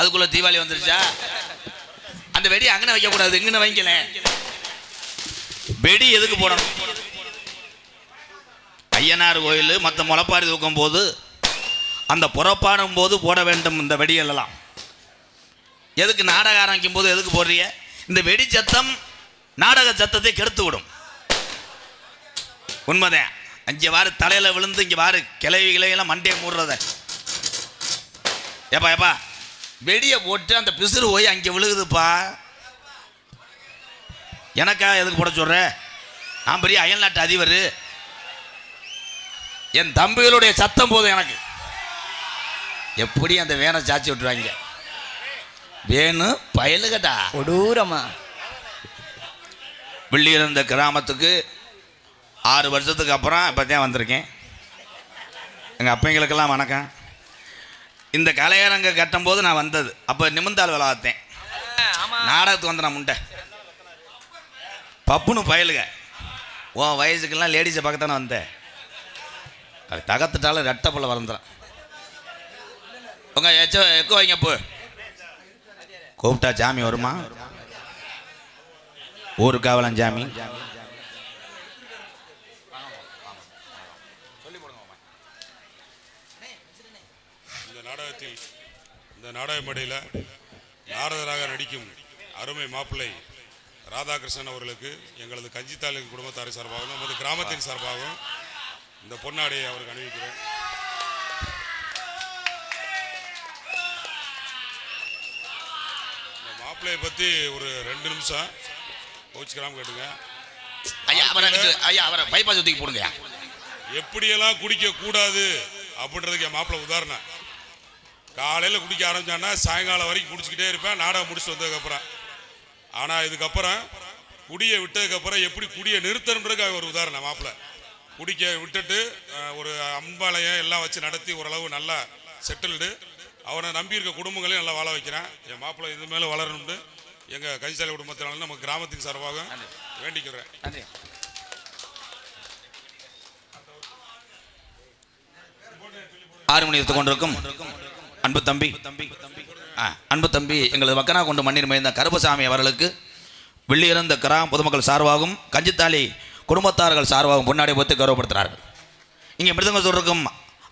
அதுக்குள்ள தீபாவளி வந்துருச்சா? அந்த வெடி அங்கன வைக்க கூடாது, இங்கன வைக்கல. வெடி எதுக்கு போடணும்? ஐயனார் கோயில் மற்ற முளைப்பாரி தூக்கும் போது அந்த புறப்பாடும் போது போட வேண்டும் இந்த வெடிகள் எல்லாம். எதுக்கு நாடகம் ஆரம்பிக்கும் போது எதுக்கு போடுறீங்க? இந்த வெடி சத்தம் நாடக சத்தத்தை கெடுத்து விடும். உண்மைதான். அஞ்சு வாரு தலையில விழுந்து இங்க வாரு கிளவி கிளையெல்லாம் மண்டையை மூடுறத. ஏப்பா ஏப்பா வெடியை போட்டு அந்த பிசுறு போய் அங்கே விழுகுதுப்பா. எனக்கா எதுக்கு போட சொல்ற? நான் பெரிய அயல்நாட்டு அதிபர். என் தம்பிகளுடைய சத்தம் போதும் எனக்கு. எப்படி அந்த வேனை சாச்சி விட்டுருவாங்க. வேணும் பயலுகட்டா கொடூரமா. வெள்ளியிருந்த கிராமத்துக்கு 6 வருஷத்துக்கு அப்புறம் இப்போ தான் வந்திருக்கேன். எங்கள் அப்பங்களுக்கெல்லாம் வணக்கம். இந்த கலையரங்க கட்டும் போது நான் வந்தது. அப்போ நிமிந்தால் வேலை பார்த்தேன். நாடகத்துக்கு வந்து நான் முண்டை பப்புன்னு பயலுக. உன் வயசுக்கெல்லாம் லேடிஸை பார்க்கத்தானே வந்தேன். அது தகத்துட்டாலும் ரெட்டை பிள்ளை வளர்ந்துடும். உங்கள் எக்கோ வைங்க. போ கூப்பிட்டா ஜாமி வருமா? ஊரு காவலம் ஜாமி. இந்த நாடக மேடையில் நாரதராக நடிக்கும் அருமை மாப்பிள்ளை ராதாகிருஷ்ணன் அவர்களுக்கு எங்களது கஞ்சித்தாலுக்கு குடும்பத்தாரை சார்பாகவும் நமது கிராமத்தின் சார்பாகவும் இந்த பொன்னாடையை அவருக்கு அணிவிக்கிறோம். இந்த மாப்பிள்ளையை பற்றி ஒரு 2 நிமிஷம் கோச்சிக்கிறாம கேட்டுங்க. ஐயா அவரை பைபாஸ் ஊற்றி போடுங்க. எப்படியெல்லாம் குடிக்க கூடாது அப்படின்றதுக்கு என் மாப்பிள்ளை உதாரணம். காலையில் குடிக்க ஆரம்பிச்சான்னா சாயங்காலம் வரைக்கும் குடிச்சிக்கிட்டே இருப்பேன் நாடகம் முடிச்சுட்டு வந்ததுக்கப்புறம். ஆனால் இதுக்கப்புறம் குடியை விட்டதுக்கப்புறம் எப்படி குடியை நிறுத்தணுன்றதுக்கு ஒரு உதாரணம். மாப்பிள்ளை குடிக்க விட்டுட்டு ஒரு அம்பாளையம் எல்லாம் வச்சு நடத்தி ஓரளவு நல்லா செட்டில்டு அவனை நம்பி இருக்க குடும்பங்களையும் நல்லா வாழ வைக்கிறேன். என் மாப்பிள்ளை இது மேலே வளரணும்னு எங்கள் கஞ்சிசாலை குடும்பத்தினால நம்ம கிராமத்தின் சார்பாக வேண்டிக்கிறேன். ஆறுமணி கொண்டிருக்கும் அன்பு தம்பி எங்களது மக்கனா கொண்டு மண்ணில் மறைந்த கருப்பசாமி அவர்களுக்கு வெள்ளியிருந்த கிராம பொதுமக்கள் சார்பாகவும் கஞ்சித்தாலி குடும்பத்தார்கள் சார்பாகவும் பொன்னாடை போத்து கௌரவப்படுத்துகிறார்கள். இங்கே மிருதங்க சொல்லிருக்கும்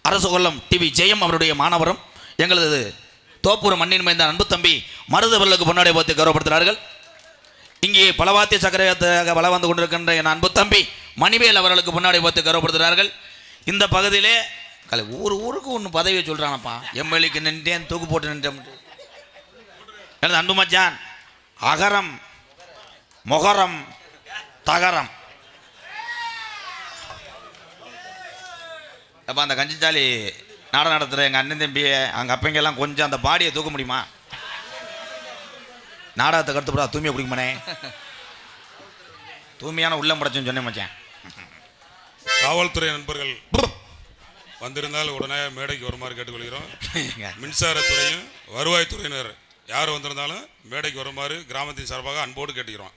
அரசு கொல்லம் டிவி ஜெயம் அவருடைய மாணவரும் எங்களது தோப்பூர் மண்ணின் மைந்த அன்பு தம்பி மருதவர்களுக்கு பொன்னாடை போத்து கௌரவப்படுத்துகிறார்கள். இங்கே பலவாத்திய சக்கரவர்த்தியாக வள வந்து கொண்டிருக்கின்ற என் அன்பு தம்பி மணிவேல் அவர்களுக்கு பொன்னாடை போத்து கௌரவப்படுத்துகிறார்கள். இந்த பகுதியிலே ஊருக்கு ஒன்று பதவியை சொல்கிறானப்பா. எம்எல்ஏக்கு நின்றேன் தூக்கு போட்டு நின்றேன். எனது அன்பு மச்சான் அகரம் மொகரம் தகரம். அப்போ அந்த கஞ்சிச்சாலி நாடகம் நடத்துகிற எங்கள் அண்ணன் தம்பி அங்கே அப்பங்கெல்லாம் கொஞ்சம் அந்த பாடியை தூக்க முடியுமா? நாடகத்தை கருத்துப்படா தூய்மையை குடிக்குமானே. தூய்மையான உள்ளம் படைச்சுன்னு சொன்னேன் மச்சான். காவல்துறை நண்பர்கள் வந்திருந்தால் உடனே மேடைக்கு வருமாறு கேட்டுக்கொள்கிறோம். மின்சாரத்துறையும் வருவாய்த்துறையினர் யார் வந்திருந்தாலும் மேடைக்கு வருமாறு கிராமத்தின் சார்பாக அன்போடு கேட்டுக்கிறோம்.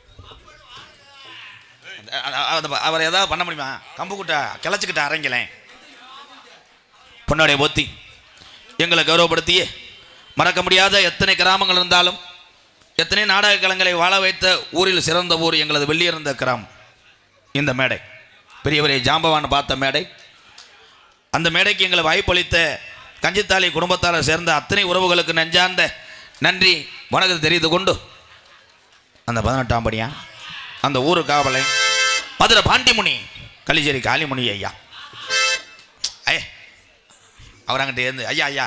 அவர் ஏதாவது பண்ண முடியுமா? கம்பு கூட்டா கிளச்சிக்கிட்ட அரங்கிலேன் பொன்னாடைய போத்தி எங்களை கௌரவப்படுத்தியே மறக்க முடியாத எத்தனை கிராமங்கள் இருந்தாலும் எத்தனை நாடக கலங்களை வாழ வைத்த ஊரில் சிறந்த ஊர் எங்களது வெள்ளியிருந்த கிராமம். இந்த மேடை பெரியவரை ஜாம்பவான் பார்த்த மேடை. அந்த மேடைக்கு எங்களை வாய்ப்பளித்த கஞ்சித்தாலி குடும்பத்தால் சேர்ந்த அத்தனை உறவுகளுக்கு நெஞ்சார்ந்த நன்றி வணக்கத்தை தெரிந்து கொண்டு அந்த 18ஆம் படியா அந்த ஊரு காவலை மதுரை பாண்டிமுனி கலிச்சேரி காளிமுனி ஐயா அவர் அங்கிட்ட இருந்து ஐயா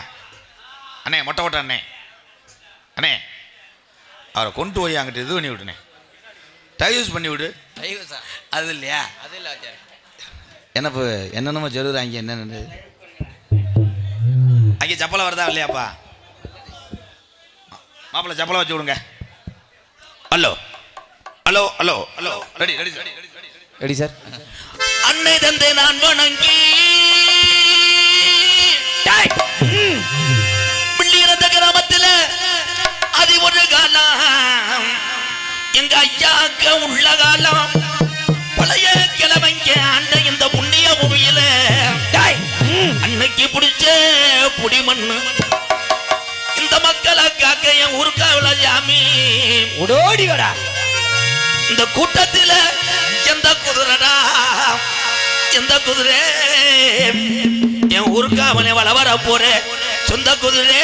அண்ணே மொட்டை ஓட்ட அண்ணே அவரை கொண்டு போய் அங்கிட்ட இது பண்ணி விட்டுனே டைவர்ஸ் பண்ணி விடு. அது இல்லையா? அது இல்லை என்னப்பு என்னென்னமோ சொல்லுறாங்க. என்னென்னு அங்கே சப்பலை வருதா இல்லையாப்பா? மாப்பிள்ளை சப்பலை வச்சு விடுங்க. Hello hello hello hello ready ready ready sir. அன்னை தந்தை நான் வணங்கி பிள்ளையிறந்த கிராமத்தில் அது ஒரு காலம் எங்க ஐயாக்க உள்ள காலம் பழைய கிழமைங்க அன்னை இந்த புண்ணிய பூமியில அன்னைக்கு பிடிச்ச புடிமண்ணு இந்த மக்களை காக்க ஊருக்காவில சாமி ஓடோடி வாடா. இந்த கூட்டத்தில் எந்த குதிரடா எந்த குதிரை என் ஊருக்காவனை வளவர போற சொந்த குதிரை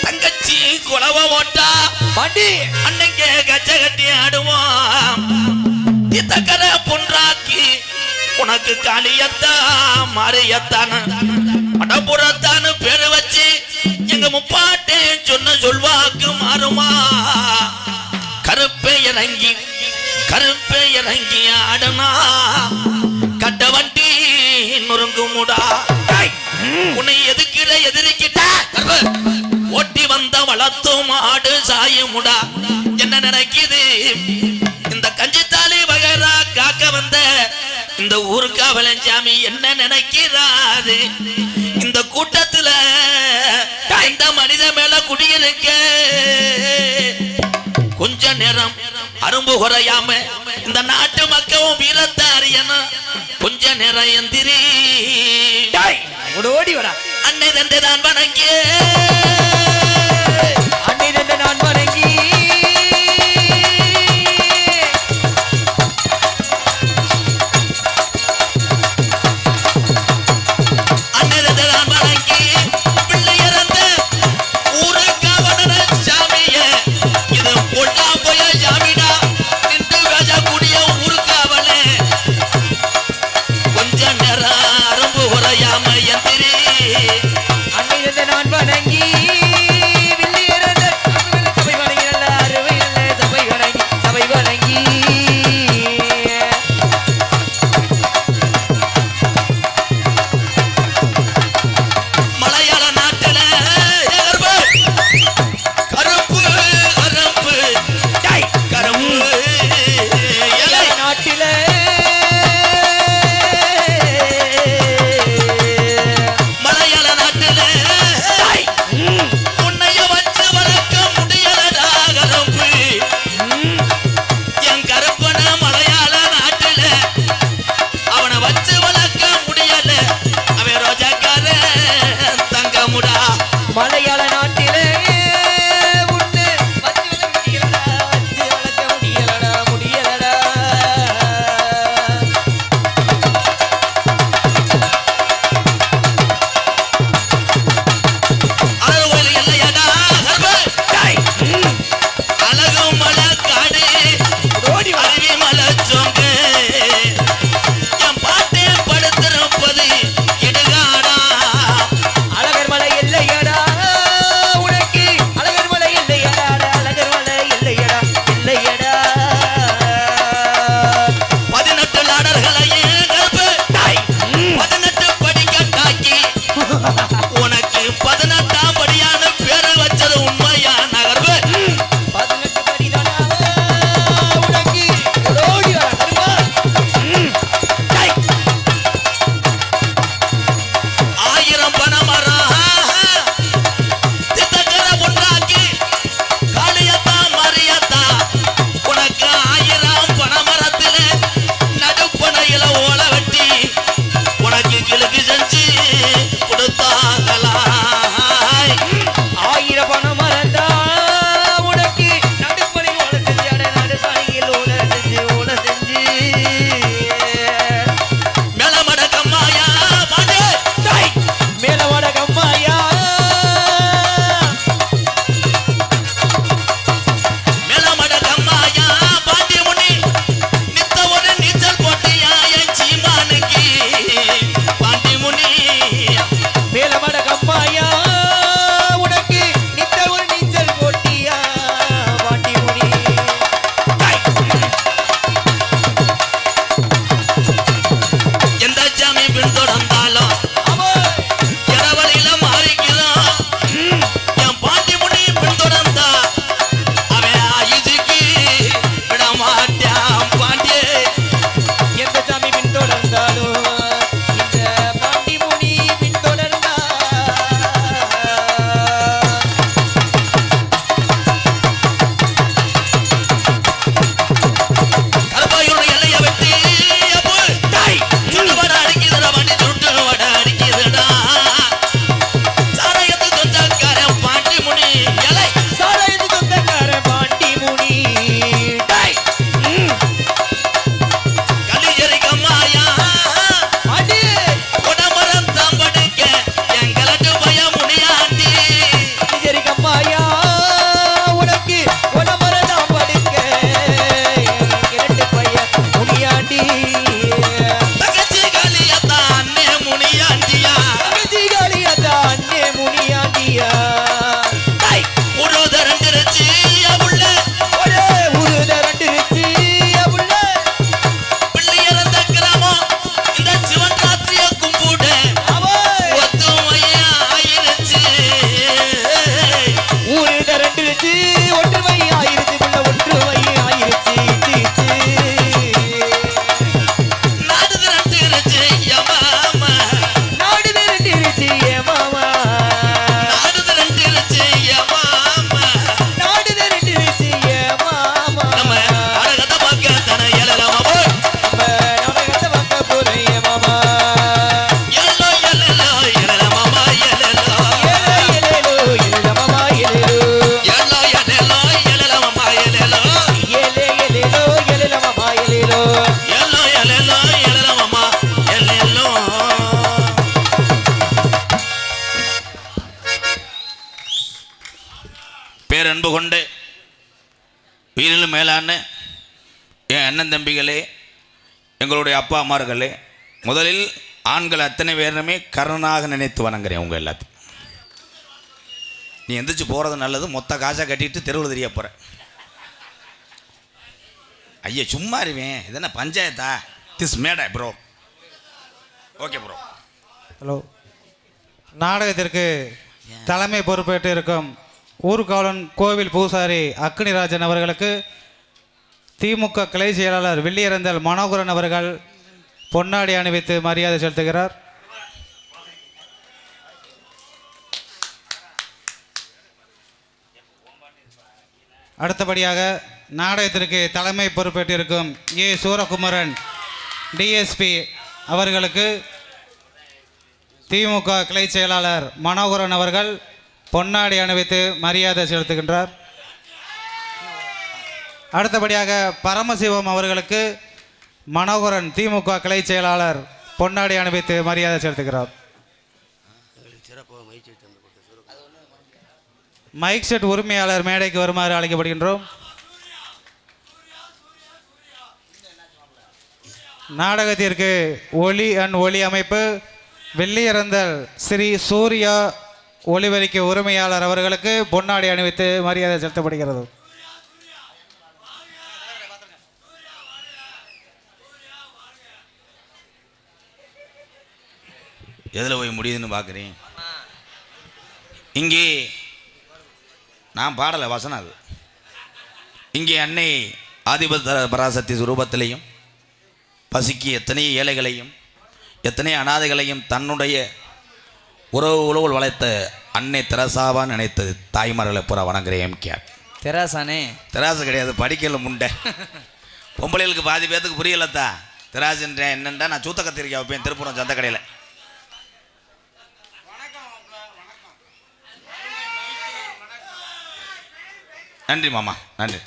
தங்கச்சி குலவ ஓட்டா பாண்டி அன்னைக்கு கச்ச கட்டி ஆடுவோம் இத்தக்கரை பொன்றாக்கி உனக்கு காளியத்தான் மாரியத்தான் மடப்புறத்தான்னு பேரு வச்சு எங்க முப்பாட்டே சொன்ன சொல்வாக்கு மாறுமா கருப்பை இறங்கி ஆடனா கட்ட வண்டி நொறுங்குமுடா உன்னை எதுக்கிற எதிரிக்கிட்ட ஓட்டி வந்த வளர்த்தும் மாடு சாயுமுடா என்ன நினைக்குது இந்த கஞ்சித்தாலி வகரா காக்க வந்த இந்த ஊருக்காவலன் சாமி என்ன நினைக்கிறாரு இந்த கூட்டத்துல இந்த மனித மேல குடியிருக்க கொஞ்ச நேரம் அரும்பு குறையாம இந்த நாட்டு மக்களும் வீரத்தை அறியணும் கொஞ்ச நேரம் எந்திரி ஓடோடி வாடா. அன்னை தந்தை தான் வணங்கி அன்னை தந்தை நான் வணங்கி மலையாள நாட்டிலே உன்னை வச்சு வளர்க்க முடியலடா. அழகு மலை காடு அருவி மலை சொங்க என் பாட்டே அன்பு கொண்டு உயிரிலும் மேலான என் அண்ணன் தம்பிகளே, எங்களுடைய அப்பா அம்மார்களே, முதலில் ஆண்கள் அத்தனை பேருமே கருணாக நினைத்து வணங்குறேன் உங்கள் எல்லாத்தையும். நீ எந்திரிச்சு போகிறது நல்லது. மொத்த காசை கட்டிட்டு தெருவில் தெரிய போகிற. ஐயா சும்மா இருவேன். இது என்ன பஞ்சாயத்தா? திஸ் மேடா ப்ரோ. Okay bro. ஹலோ. நாடகத்திற்கு தலைமை பொறுப்பேற்று இருக்கும் ஊர்காவலன் கோவில் பூசாரி அக்னிராஜன் அவர்களுக்கு திமுக கிளை செயலாளர் வில்லியரந்தல் மனோகரன் அவர்கள் பொன்னாடி அணிவித்து மரியாதை செலுத்துகிறார். அடுத்தபடியாக நாடகத்திற்கு தலைமை பொறுப்பேற்றிருக்கும் ஏ சூரகுமரன் டிஎஸ்பி அவர்களுக்கு திமுக கிளை செயலாளர் மனோகரன் அவர்கள் பொன்னாடி அணிவித்து மரியாதை செலுத்துகின்றார். அடுத்தபடியாக பரமசிவம் அவர்களுக்கு மனோகரன் திமுக கிளை செயலாளர் பொன்னாடி அணிவித்து மரியாதை செலுத்துகிறார். மைக் செட் உரிமையாளர் மேடைக்கு வருமாறு அழைக்கப்படுகின்றோம். நாடகத்திற்கு ஒலி அண்ட் ஒளி அமைப்பு வெள்ளியரந்தல் ஸ்ரீ சூர்யா ஒளிபரிக்க உரிமையாளர் அவர்களுக்கு பொன்னாடி அணிவித்து மரியாதை செலுத்தப்படுகிறது. எதில் போய் முடியுதுன்னு பார்க்குறேன். இங்கே நான் பாடலை வசனம் அது. இங்கே அன்னை ஆதிபத பராசக்தி சுரூபத்திலையும் பசிக்கு எத்தனை ஏழைகளையும் எத்தனை அனாதைகளையும் தன்னுடைய உறவுகள் வளைத்த அன்னை தெரசாவா நினைத்தது தாய்மார்களை பூரா வணங்குறேன். தெராசானே? தெராசு கிடையாது, படிக்கல முண்டை. பொம்பளைகளுக்கு பாதி பேத்துக்கு புரியலத்தா. தெராசுன்றேன் என்னண்டா, நான் சூத்த கத்திரிக்காய் வைப்பேன் திருப்புறம் சந்த கடையில். நன்றி மாமா, நன்றி.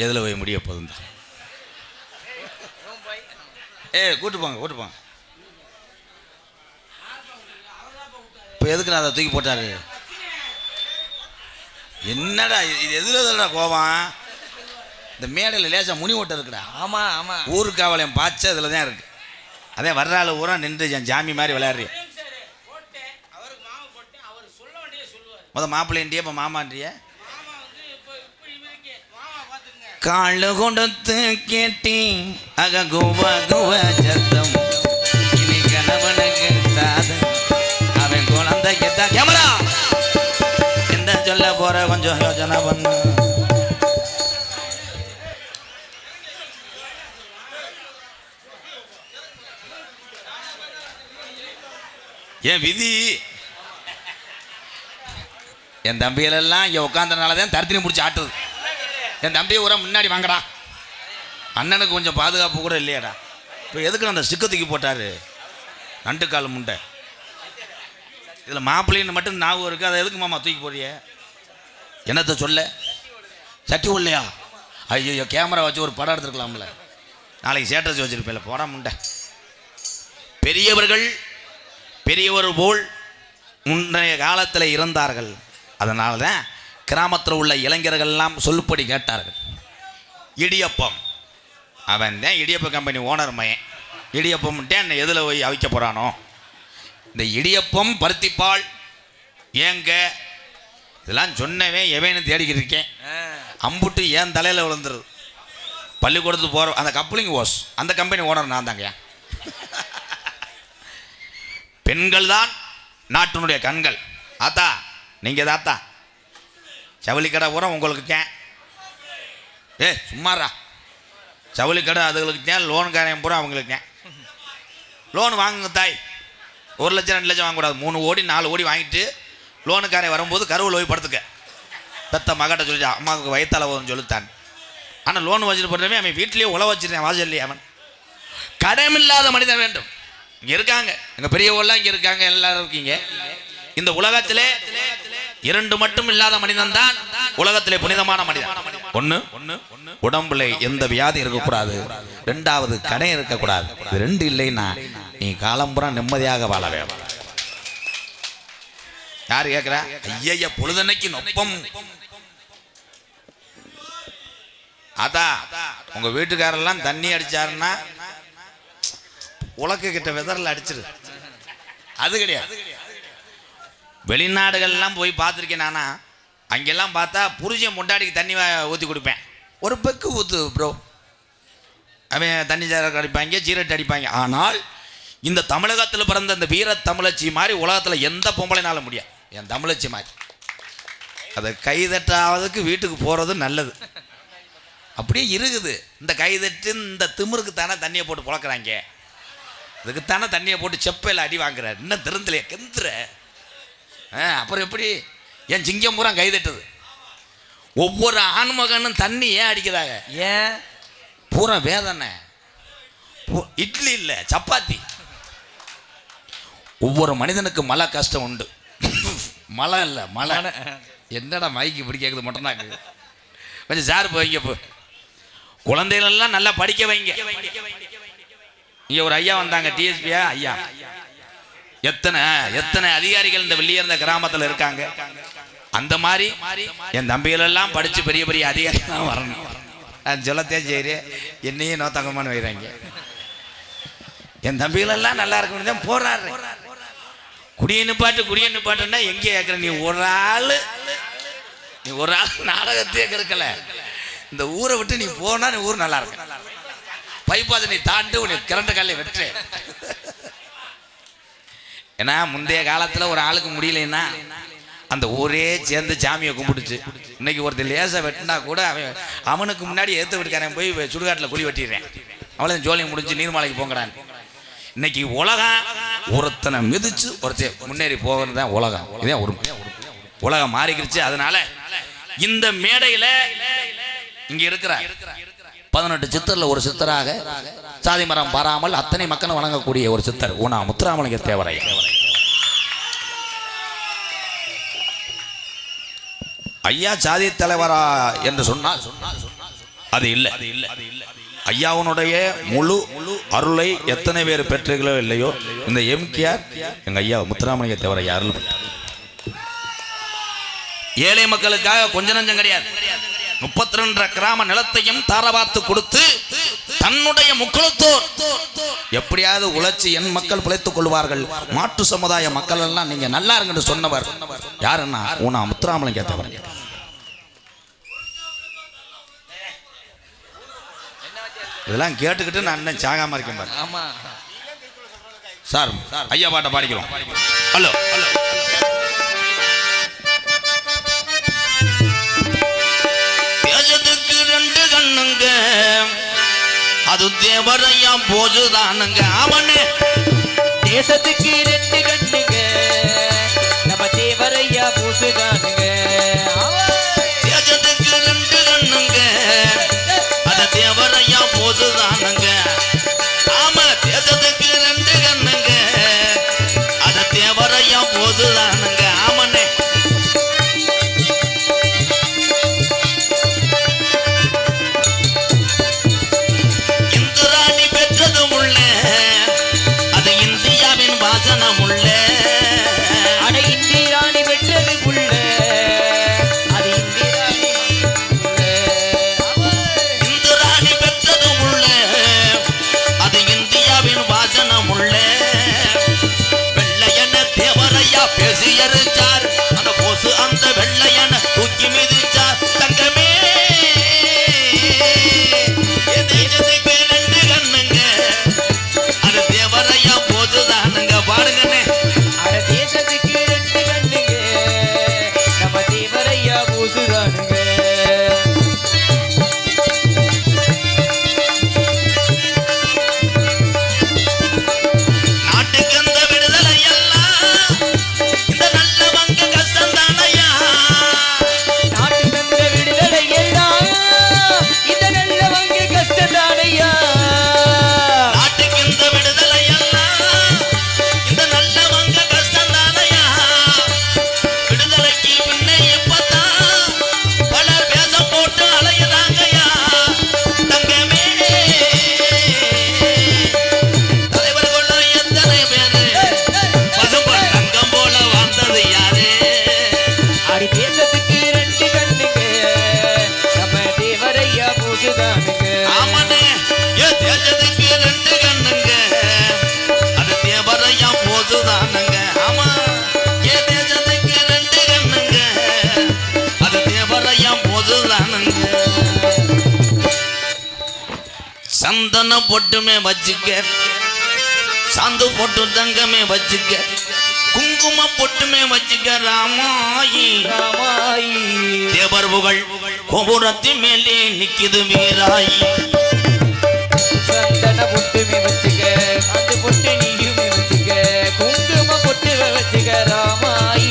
எதில் போய் முடிய போதும் தான். கூட்டுப்பாங்க கூட்டுப்பாங்க. இப்போ எதுக்கு நான் அதை தூக்கி போட்டாரு? என்னடா இது? எதில் கோவம்? இந்த மேடையில் லேசாக முனி ஓட்ட இருக்குடா. ஆமாம் ஆமாம். ஊருக்காவலையும் பாய்ச்ச இதில் தான் இருக்கு. அதே வர்ற ஆள் ஊரா நின்று என் ஜாமி மாதிரி விளையாடுறிய. மாப்பிள்ளைன்றிய இப்போ மாமான்றிய. காலு கொடுத்து கேட்டி அக குவ குவ சத்தம் இனி கணவனுக்கு தாது அவன் குழந்தை கேட்டா கேமரா எந்த சொல்ல போற கொஞ்சம் யோசனை பண்ணு. என் விதி என் தம்பிகளெல்லாம் இங்கே உட்காந்தனால தான் தரத்தினி பிடிச்சி ஆட்டுது. என் தம்பியை ஊரா முன்னாடி வாங்கடா. அண்ணனுக்கு கொஞ்சம் பாதுகாப்பு கூட இல்லையாடா. இப்போ எதுக்கு அந்த சிக்கத்துக்கு போட்டார் நண்டு கால் முண்டை? இதில் மாப்பிள்ளைன்னு மட்டும் ஞாபகம் இருக்குது. அதை எதுக்கு மாமா தூக்கி போறிய? என்னத்தை சொல்ல? சட்டி இல்லையா? ஐயோ, கேமரா வச்சு ஒரு படம் எடுத்துருக்கலாம்ல. நாளைக்கு சேட்டஸ் வச்சுருப்பேன். போடா முண்டை. பெரியவர்கள் பெரியவர் போல் முன்னைய காலத்தில் இருந்தார்கள். அதனால தான் கிராமத்தில் உள்ள இளைஞர்கள்லாம் சொல்லுப்படி கேட்டார்கள். இடியப்பம், அவன் தான் இடியப்ப கம்பெனி ஓனர் மையன். இடியப்பம்ட்டே என்னை எதில் போய் அவிக்க போகிறானோ? இந்த இடியப்பம் பருத்திப்பால் ஏங்க இதெல்லாம் சொன்னவே எவன்னு தேடிக்கிட்டு இருக்கேன். அம்புட்டு ஏன் தலையில் விழுந்துருது. பள்ளிக்கூடத்துக்கு போகிற அந்த கப்ளிங் ஓஸ் அந்த கம்பெனி ஓனர் நான் தாங்க. பெண்கள் தான் நாட்டினுடைய கண்கள். ஆத்தா நீங்கள் தாத்தா ஜவுளி கடை பூரா உங்களுக்கு கேன். சும்மாரா ஜவுளி கடை அதுகளுக்கு கேன். லோனுக்காரையும் பூரா அவங்களுக்கு கேன். லோன் வாங்குங்க தாய். 1 லட்சம் 2 லட்சம் வாங்கக்கூடாது. 3 கோடி 4 கோடி வாங்கிட்டு லோனுக்காரை வரும்போது கருவில் போய் படுத்துக்க. பெத்த மகட்ட சொல்லிட்டா அம்மாவுக்கு வயிற்றால போதுன்னு சொல்லித்தான். ஆனால் லோன் வச்சுட்டு போடுறவே அவன் வீட்லேயே உழவு வச்சிருக்கேன் வாசல் இல்லையே. அவன் கடமில்லாத மனிதன் வேண்டும். இங்கே இருக்காங்க எங்கள் பெரியவெல்லாம் இங்கே இருக்காங்க, எல்லாரும் இருக்கீங்க. இந்த உலகத்திலே 2 மட்டும் இல்லாத மனிதன் தான் உலகத்திலே புனிதமான மனிதன். ஒன்று உடம்புல எந்த வியாதி இருக்கக்கூடாது. 2வது கடை இருக்கக்கூடாது. இது 2 இல்லைன்னா நீ காலம்புறம் நிம்மதியாக வாழ வேண்டும். யாரு கேட்கிறா? ஐயா பொழுதன்னைக்கு நொப்பம். அதான் உங்க வீட்டுக்காரெல்லாம் தண்ணி அடிச்சாருன்னா உலக்கு கிட்ட வெதரில் அடிச்சிரு. அது கிடையாது. வெளிநாடுகள்லாம் போய் பார்த்துருக்கேன் நானா. அங்கெல்லாம் பார்த்தா புருஷன் முண்டாடிக்கு தண்ணி ஊற்றி கொடுப்பேன். ஒரு பெக்கு ஊற்று ப்ரோ. அவன் தண்ணி சார அடிப்பாங்க, ஜீரட் அடிப்பாங்க. ஆனால் இந்த தமிழகத்தில் பிறந்த இந்த வீர தமிழச்சி மாதிரி உலகத்தில் எந்த பொம்பளைனாலும் முடியாது. என் தமிழச்சி மாதிரி அதை கைதட்டாவதுக்கு வீட்டுக்கு போகிறது நல்லது. அப்படியே இருக்குது. இந்த கைதட்டு இந்த திமிருக்கு தானே தண்ணியை போட்டு புழக்கிறாங்க. அதுக்குத்தானே தண்ணியை போட்டு செப்பையில் அடி வாங்குறாரு. இன்னும் திறந்துலையே கெந்துற. அப்புறம் எப்படி என் சிங்கம் பூரா கைதட்டுது. ஒவ்வொரு ஆண்மகனும் தண்ணி ஏன் அடிக்கிறாங்க? ஏன்? பூரா வேதனை. இட்லி இல்லை சப்பாத்தி. ஒவ்வொரு மனிதனுக்கு மழை கஷ்டம் உண்டு. மழை இல்லை மழை. என்னடா மைக்கு இப்படி கேட்குது மட்டும்தான். கொஞ்சம் சார் வைங்க. இப்போ குழந்தைகளெல்லாம் நல்லா படிக்க வைங்க. இங்கே ஒரு ஐயா வந்தாங்க, டிஎஸ்பியா ஐயா. எத்தனை அதிகாரிகள் இந்த வெளியேறந்த கிராமத்தில் இருக்காங்க. அந்த மாதிரி என் தம்பிகளெல்லாம் படித்து பெரிய பெரிய அதிகாரிலாம் வரணும். சொல்லத்தே சரி, என்னையும் நோத்தங்கமானு வைறாங்க. என் தம்பிகளெல்லாம் நல்லா இருக்கணும் தான் போறாரு. குடியை நிப்பாட்டுன்னா எங்கே கேட்குற? நீ ஒரு ஆள் நாடகத்தையே கெடுக்கல. இந்த ஊரை விட்டு நீ போனா நீ ஊர் நல்லா இருக்கு. பைப்பாதை நீ தாண்டு உனக்கு கிரண்ட காலையை வெற்று. ஏன்னா முந்தைய காலத்தில் ஒரு ஆளுக்கு முடியலன்னா அந்த ஊரே சேர்ந்து சாமியை கும்பிடுச்சு. இன்னைக்கு ஒருத்தர் லேசாக வெட்டினா கூட அவனுக்கு முன்னாடி ஏற்ற வீட்டுக்காரன் போய் சுடுகாட்டில் குழி வெட்டிடுறேன். அவ்வளோ ஜோலியை முடிஞ்சு நீர்மலைக்கு போங்கடான்னு. இன்னைக்கு உலகம் ஒருத்தனை மிதிச்சு ஒருத்தர் முன்னேறி போகிறது தான் உலகம். இதே ஒரு உலகம் மாறிக்கிடுச்சு. அதனால இந்த மேடையில் இங்கே இருக்கிறார் 18 சித்தரில் ஒரு சித்தராக சாதி மரம் பாராமல் அத்தனை மக்களும் வணங்கக்கூடிய ஒரு சித்தர் ஊனா முத்துராமலிங்க தேவரையா. ஐயா சாதி தலைவரா என்று சொன்னால் அது இல்லை. ஐயாவுடைய முழு அருளை எத்தனை பேர் பெற்றீர்களோ இல்லையோ, இந்த எம்கேஆர் எங்க ஐயா முத்துராமலிங்க தேவரையா அருள் பெற்றார். ஏழை மக்களுக்காக கொஞ்ச நஞ்சம் கிடையாது. 32 கிராம நிலத்தையும் தாரவாத்து கொடுத்து தன்னுடைய முக்களத்தோர் எப்படியாவது உழைச்சி என் மக்கள் பிழைத்துக் கொள்வார்கள், மாற்று சமுதாய மக்கள் எல்லாம் நீங்க நல்லா இருங்கன்னு சொன்னவர் யாருன்னா ஊனா முத்துராமலிங்க தேவரையா. இதெல்லாம் கேட்டுக்கிட்டு நான் இன்னும் சாகாம இருக்கேன் பாரு. ஆமா சார், ஐயா பாட்டை பாடிக்கிறோம். ஹலோ தேசத்துக்கு 2 கண்ணுங்க, அது தேவரையா போதுதானுங்க. அவனே தேசத்துக்கு 2 கண்ணுங்க, நம்ம தேவரையா போசுதானுங்க. தேசத்துக்கு 2 கண்ணுங்க, அது தேவரையா போதுதானுங்க. ஆமா தேசத்துக்கு 2 கண்ணுங்க, அது தேவரையா போதுதானுங்க. ஆமனே இந்துராணி பெற்றதும் உள்ள, அது இந்தியாவின் வாசனம் உள்ள. அட இந்திராணி பெற்றது உள்ள, அது இந்திராணி இந்துராணி பெற்றதும் உள்ள, சந்தன பொட்டுமே வச்சுக்க, சாந்து பொட்டு தங்கமே வச்சுக்க, குங்கும பொட்டுமே வச்சுக்க ராமாயி. ராமாயி தேவர் புகழ் கோபுரத்தின் மேலே நிக்குது வீராயி. சந்தன பொட்டுமே வச்சுக்க, சாந்து பொட்டு நீயுமே வச்சுக்க, குங்கும பொட்டு வச்சுக்க ராமாயி.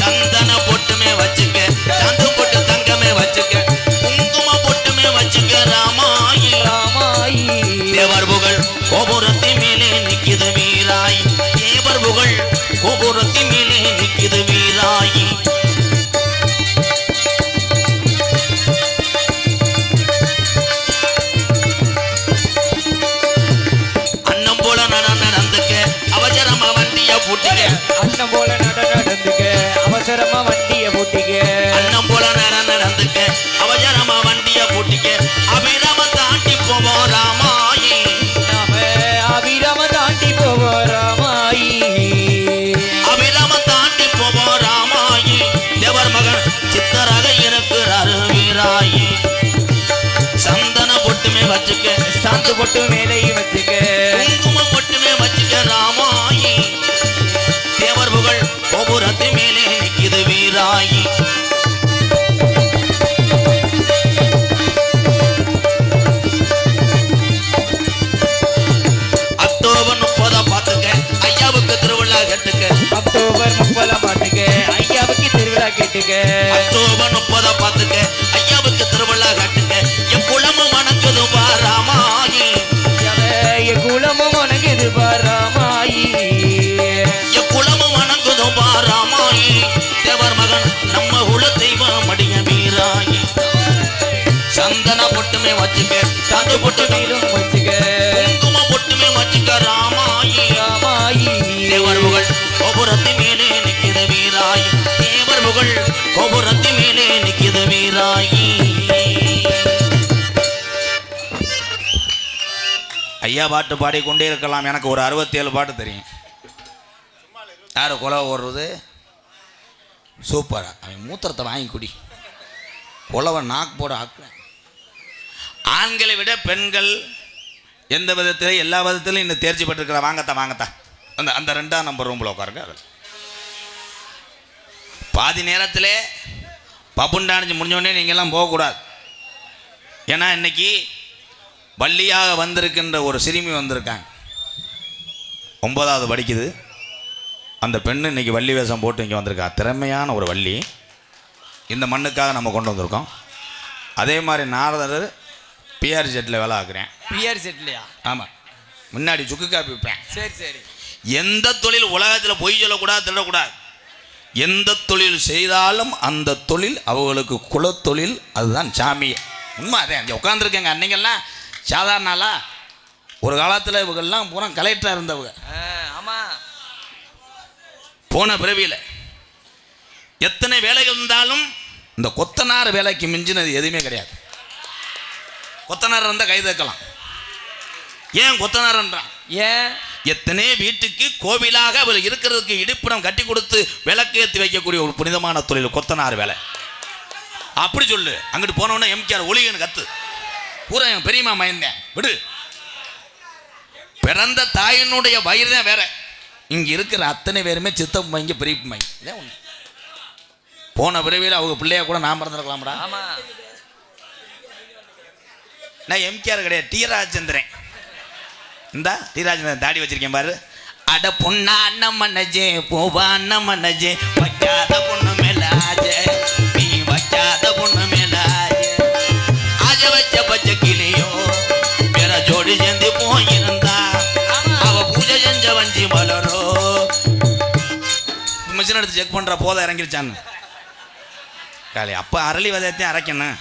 சந்தன பொட்டுமே வச்சுக்க, சாந்து பொட்டு தங்கமே வச்சுக்க, குங்கும பொட்டுமே வச்சுக்க ராமாயி. ராமாயி தேவர் புகழ் கோபுரத்தின் மேலே நிக்குது வீராயி. தேவர் புகழ் கோபுரத்தின் மேலே நிக்குது வீராயி. அன்னம் போல நடந்துக்க, அவசரமா வண்டிய பூட்டிக்க. அண்ணன் போல நடந்துக்க, அவசரமா வண்டிய பூட்டிக்க. அன்னம் போல நடந்துக்க, அவசரமா வண்டிய பூட்டிக்க. அபிராம தாண்டி போவோம் ராமாயி. நாம அபிராம தாண்டி போவோம் ராமாயி. அபிராம தாண்டி போவோம் ராமாயி. தேவர் மகன் சித்தராக இருக்கிறாரு வீராயி. சந்தன பொட்டுமே வச்சுக்க, சாந்து பொட்டு மேலையும் வச்சுக்க, குங்கும பொட்டுமே வச்சுக்க ராமாயி. தேவர் புகழ் கோபுரத்து மேலே நிக்குது வீராயி. அக்டோபர் 30 பார்த்துக்க, ஐயாவுக்கு திருவிழா கட்டுக்க. அக்டோபர் 30 பாட்டுக்க, ஐயாவுக்கு திருவிழா கேட்டுக்க. அக்டோபர் 30 பார்த்துக்க, ஐயாவுக்கு திருவிழா கட்டுக்க. என் குலமும் வணங்குது ராமாயி. என் குலமும் வணங்குது ராமாயி. என் குலமும் வணங்குது ராமாயி. தேவர் மகன் நம்ம குல தெய்வம் அடிய வீராயி. சந்தன பொட்டுமே வச்சுக்க, சாந்து பொட்டு மேலும் வச்சுக்க குங்கும பொட்டுமே வச்சுக்க ராமாயி. ராமாயி. தேவர் புகழ் கோபுரத்தின் மேலே நிக்குது வீராயி. தேவர் புகழ் கோபுரத்தின் மேலே நிக்குது வீராயி. ஐயா பாட்டு பாடிக்கொண்டே இருக்கலாம். எனக்கு ஒரு 67 பாட்டு தெரியும். யார் கொலை ஓடுறது? சூப்பரா. அவன் மூத்திரத்தை வாங்கி குடி. கொலவை நாக்கு போட ஆக்குறேன். ஆண்களை விட பெண்கள் எந்த விதத்திலும் எல்லா விதத்திலும் இன்னும் தேர்ச்சி பெற்றிருக்கிற. வாங்கத்தான் அந்த அந்த 2ஆம் நம்பர் ரூமில் உட்காருங்க. பாதி நேரத்தில் பப்புண்டானிச்சு முடிஞ்சோடனே நீங்கள்லாம் போகக்கூடாது. ஏன்னா இன்னைக்கு வள்ளியாக வந்திருக்கின்ற ஒரு சிறுமி வந்திருக்காங்க. 9வது படிக்குது. அந்த பெண்ணு இன்னைக்கு வள்ளி வேஷம் போட்டு இங்கே வந்திருக்கா. திறமையான ஒரு வள்ளி. இந்த மண்ணுக்காக நம்ம கொண்டு வந்திருக்கோம். அதே மாதிரி நாரதர் பிஆர் செட்டில் வேலை ஆக்குறேன். பிஆர் செட்லையா? ஆமாம். முன்னாடி சுக்கு காப்பி வைப்பேன். சரி சரி. எந்த தொழில் உலகத்தில் பொய் சொல்லக்கூடாது, திருடக்கூடாது. எந்த தொழில் செய்தாலும் அந்த தொழில் அவங்களுக்கு குலத்தொழில். அதுதான் சாமியை. உண்மை அதே. அங்கே உட்காந்துருக்கேங்க. அன்னைங்கெல்லாம் சாதாரண ஆளா? ஒரு காலத்தில் இவங்கெல்லாம் பூரா கலெக்டராக இருந்தவங்க. ஆமாம். போன பிறவியில் எத்தனை வேலைகள் இருந்தாலும் இந்த கொத்தனார் வேலைக்கு மிஞ்சினது எதுவுமே கிடையாது. கொத்தனார் இருந்தால் கை தக்கலாம். ஏன் கொத்தனார்ன்றான்? ஏன்? எத்தனை வீட்டுக்கு கோவிலாக அவர் இருக்கிறதுக்கு இடுப்பிடம் கட்டி கொடுத்து விளக்கேற்றி வைக்கக்கூடிய ஒரு புனிதமான தொழில் கொத்தனார் வேலை. அப்படி சொல்லு. அங்கிட்டு போனோன்னா எம்கேஆர் ஒளிகன்னு கத்து. பூரா என் பெரியம்மா மயந்தேன் விடு. பிறந்த தாயினுடைய வயிறு தான் வேற. இங்கே இருக்கிற அத்தனை பேருமே சித்தப்பு மைங்க பெரியப்பு மைங்க. இதான் ஒன்று. போன பிறவியில் அவங்க பிள்ளையா கூட நான் பிறந்திருக்கலாம்டா. ஆமாம். நான் எம்கேஆர் கிடையாது, டி ராஜேந்திரன். இந்தா டி ராஜேந்திரன் தாடி வச்சிருக்கேன் பாரு. அட பொண்ணா அண்ணன் மன்னஜே போவா அண்ணன் மன்னஜே வைக்காத பொண்ணு மேலாஜே நீ வைக்காத பொண்ணு மேலாஜே ஆஜ வச்ச பச்சை கிளியோ வேற ஜோடி சேர்ந்து போயிருந்தா அவ பூஜை செஞ்ச வஞ்சி மலரோ. மிஷின் எடுத்து செக் பண்ற போத இறங்கிருச்சான்னு காலை. அப்போ அரளி விதையத்தையும் அரைக்கணும்.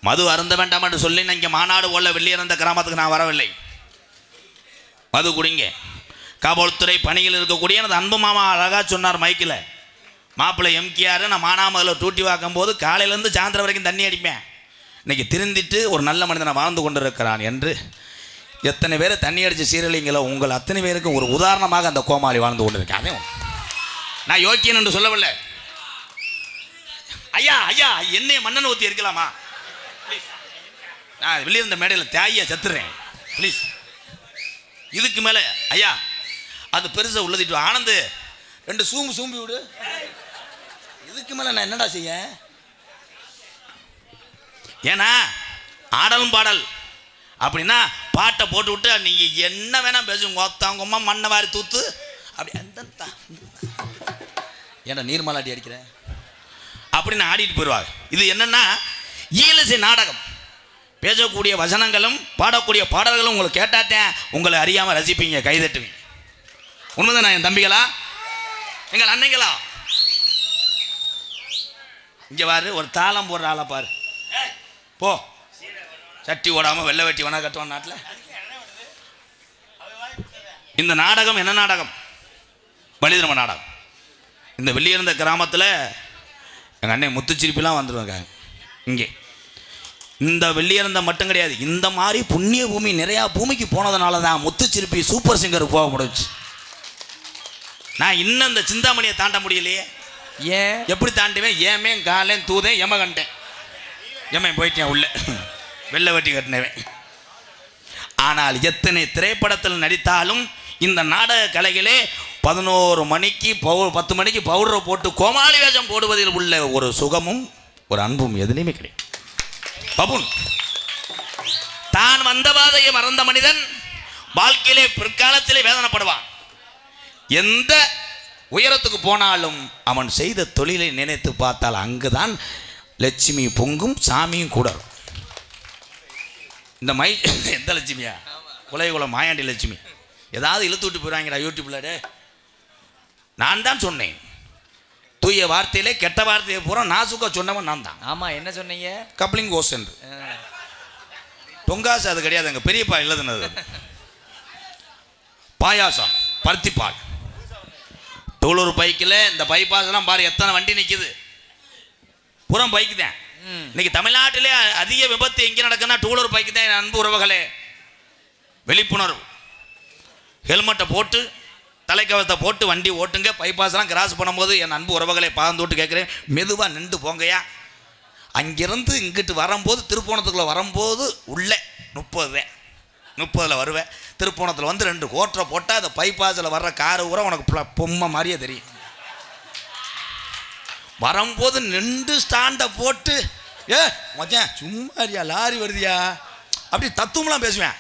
மது அருந்த வேண்டாம் என்று சொல்லி நான் இங்கே மாநாடு போல வெளியிறந்த கிராமத்துக்கு நான் வரவில்லை. மது குடிங்க. காவல்துறை பணியில் இருக்கக்கூடிய எனது அன்பு மாமா அழகாக சொன்னார் மைக்கில். மாப்பிள்ளை எம்கேஆர் நான் மானாமதில் டூட்டி வாக்கும் போது காலையிலேருந்து சாயந்தரம் வரைக்கும் தண்ணி அடிப்பேன். இன்னைக்கு திருந்திட்டு ஒரு நல்ல மனிதனை வாழ்ந்து கொண்டு இருக்கிறான் என்று எத்தனை பேரை தண்ணி அடித்து சீரழிங்களோ உங்கள் அத்தனை பேருக்கும் ஒரு உதாரணமாக அந்த கோமாளி வாழ்ந்து கொண்டு இருக்கேன். அதே நான் யோக்கியன் என்று சொல்லவில்லை. ஐயா ஐயா என்னைய மண்ணெண்ணெய் ஊற்றி இருக்கலாமா? நான் வெளியே இருந்த மேடையில் தேய்யா செத்துறேன் ப்ளீஸ். இதுக்கு மேலே ஐயா அது பெருசாக உள்ளதிட்டு ஆனந்து 2 சூம்பி விடு. இதுக்கு மேலே நான் என்னடா செய்ய? ஏன்னா ஆடலும் பாடல் அப்படின்னா பாட்டை போட்டு விட்டு நீங்கள் என்ன வேணா பேசுங்க, ஒத்தவங்கம்மா மண்ணை வாரி தூத்து அப்படி அந்த ஏன்னா நீர்மலாட்டி அடிக்கிறேன் அப்படின்னு ஆடிட்டு போயிடுவாங்க. இது என்னன்னா ஈழசை நாடகம். பேசக்கூடிய வசனங்களும் பாடக்கூடிய பாடல்களும் உங்களுக்கு கேட்டாத்தேன் உங்களை அறியாமல் ரசிப்பீங்க, கைதட்டுவீங்க. உண்மைதான் என் தம்பிகளா, எங்கள் அன்னைங்களா. இங்கே பாரு, ஒரு தாளம் போடுற ஆளை பாரு. போ, சட்டி ஓடாமல் வெள்ளை வெட்டி வேணா கட்டுவான் நாட்டில். இந்த நாடகம் என்ன நாடகம்? பலிதர்ம நாடகம். இந்த வெளியிருந்த கிராமத்தில் எங்கள் அண்ணன் முத்துச்சிரிப்பிலாம் வந்துடுவாங்க. இங்கே இந்த வெள்ளியிருந்த மட்டும் கிடையாது, இந்த மாதிரி புண்ணிய பூமி நிறையா பூமிக்கு போனதுனால தான் முத்துச்சிரிப்பி சூப்பர் சிங்கருக்கு போக முடிஞ்சு. நான் இன்னும் இந்த சிந்தாமணியை தாண்ட முடியலையே. ஏன்? எப்படி தாண்டுவேன்? ஏமே காலேன் தூதேன் எம கண்டேன், எமன் போயிட்டேன் உள்ள வெள்ளை வெட்டி கட்டினவேன். ஆனால் எத்தனை திரைப்படத்தில் நடித்தாலும் இந்த நாடக கலைகளே 11 மணிக்கு 10 மணிக்கு பவுடரை போட்டு கோமாளி வேஷம் போடுவதில் உள்ள ஒரு சுகமும் ஒரு அன்பும் எதுலையுமே கிடையாது. பபுன் தான் வந்த பாதையை மறந்த மனிதன் வாழ்க்கையிலே பிற்காலத்திலே வேதனைப்படுவான். எந்த உயரத்துக்கு போனாலும் அவன் செய்த தொழிலை நினைத்து பார்த்தால் அங்குதான் லட்சுமி பொங்கும், சாமியும் கூட. இந்த எந்த லட்சுமியா? குலைகுளம் மாயாண்டி லட்சுமி. ஏதாவது இழுத்து விட்டு போயிடுவாங்கடா யூடியூப்ல. நான் தான் சொன்னேன், தூய வார்த்தையிலே கெட்ட வார்த்தையை பூரா நாசுக்கா சொன்னவன் நான் தான். ஆமா, என்ன சொன்னீங்க? கப்ளிங் கோஸ் என்று. தொங்காசு அது கிடையாது, எங்க பெரியப்பா இல்லதுனது. பாயாசம், பருத்திப்பால், டூலூர் பைக்கில் இந்த பைபாஸ்லாம் பாரு எத்தனை வண்டி நிற்குது, புறம் பைக்கு தான். இன்னைக்கு தமிழ்நாட்டிலே அதிக விபத்து எங்கே நடக்குன்னா டூலூர் பைக்கு தான். என் அன்பு உறவுகளே, விழிப்புணர்வு, ஹெல்மெட்டை போட்டு தலைக்கவசத்தை போட்டு வண்டி ஓட்டுங்க. பைபாஸ்லாம் கிராஸ் பண்ணும்போது என் அன்பு உறவுகளை பாந்தோட்டு கேட்குறேன், மெதுவாக நின்று போங்கயா. அங்கிருந்து இங்கிட்டு வரும்போது, திருப்போணத்துக்குள்ளே வரும்போது உள்ளே 30 வருவேன். திருப்போணத்தில் வந்து 2 கோட்டரை போட்டால் அந்த பைபாஸில் வர்ற காரு கூட உனக்கு பொம்மை மாதிரியே தெரியும். வரும்போது 2 ஸ்டாண்டை போட்டு மச்சான் சும்மாரியா லாரி வருதியா அப்படி தத்துவம்லாம் பேசுவேன்.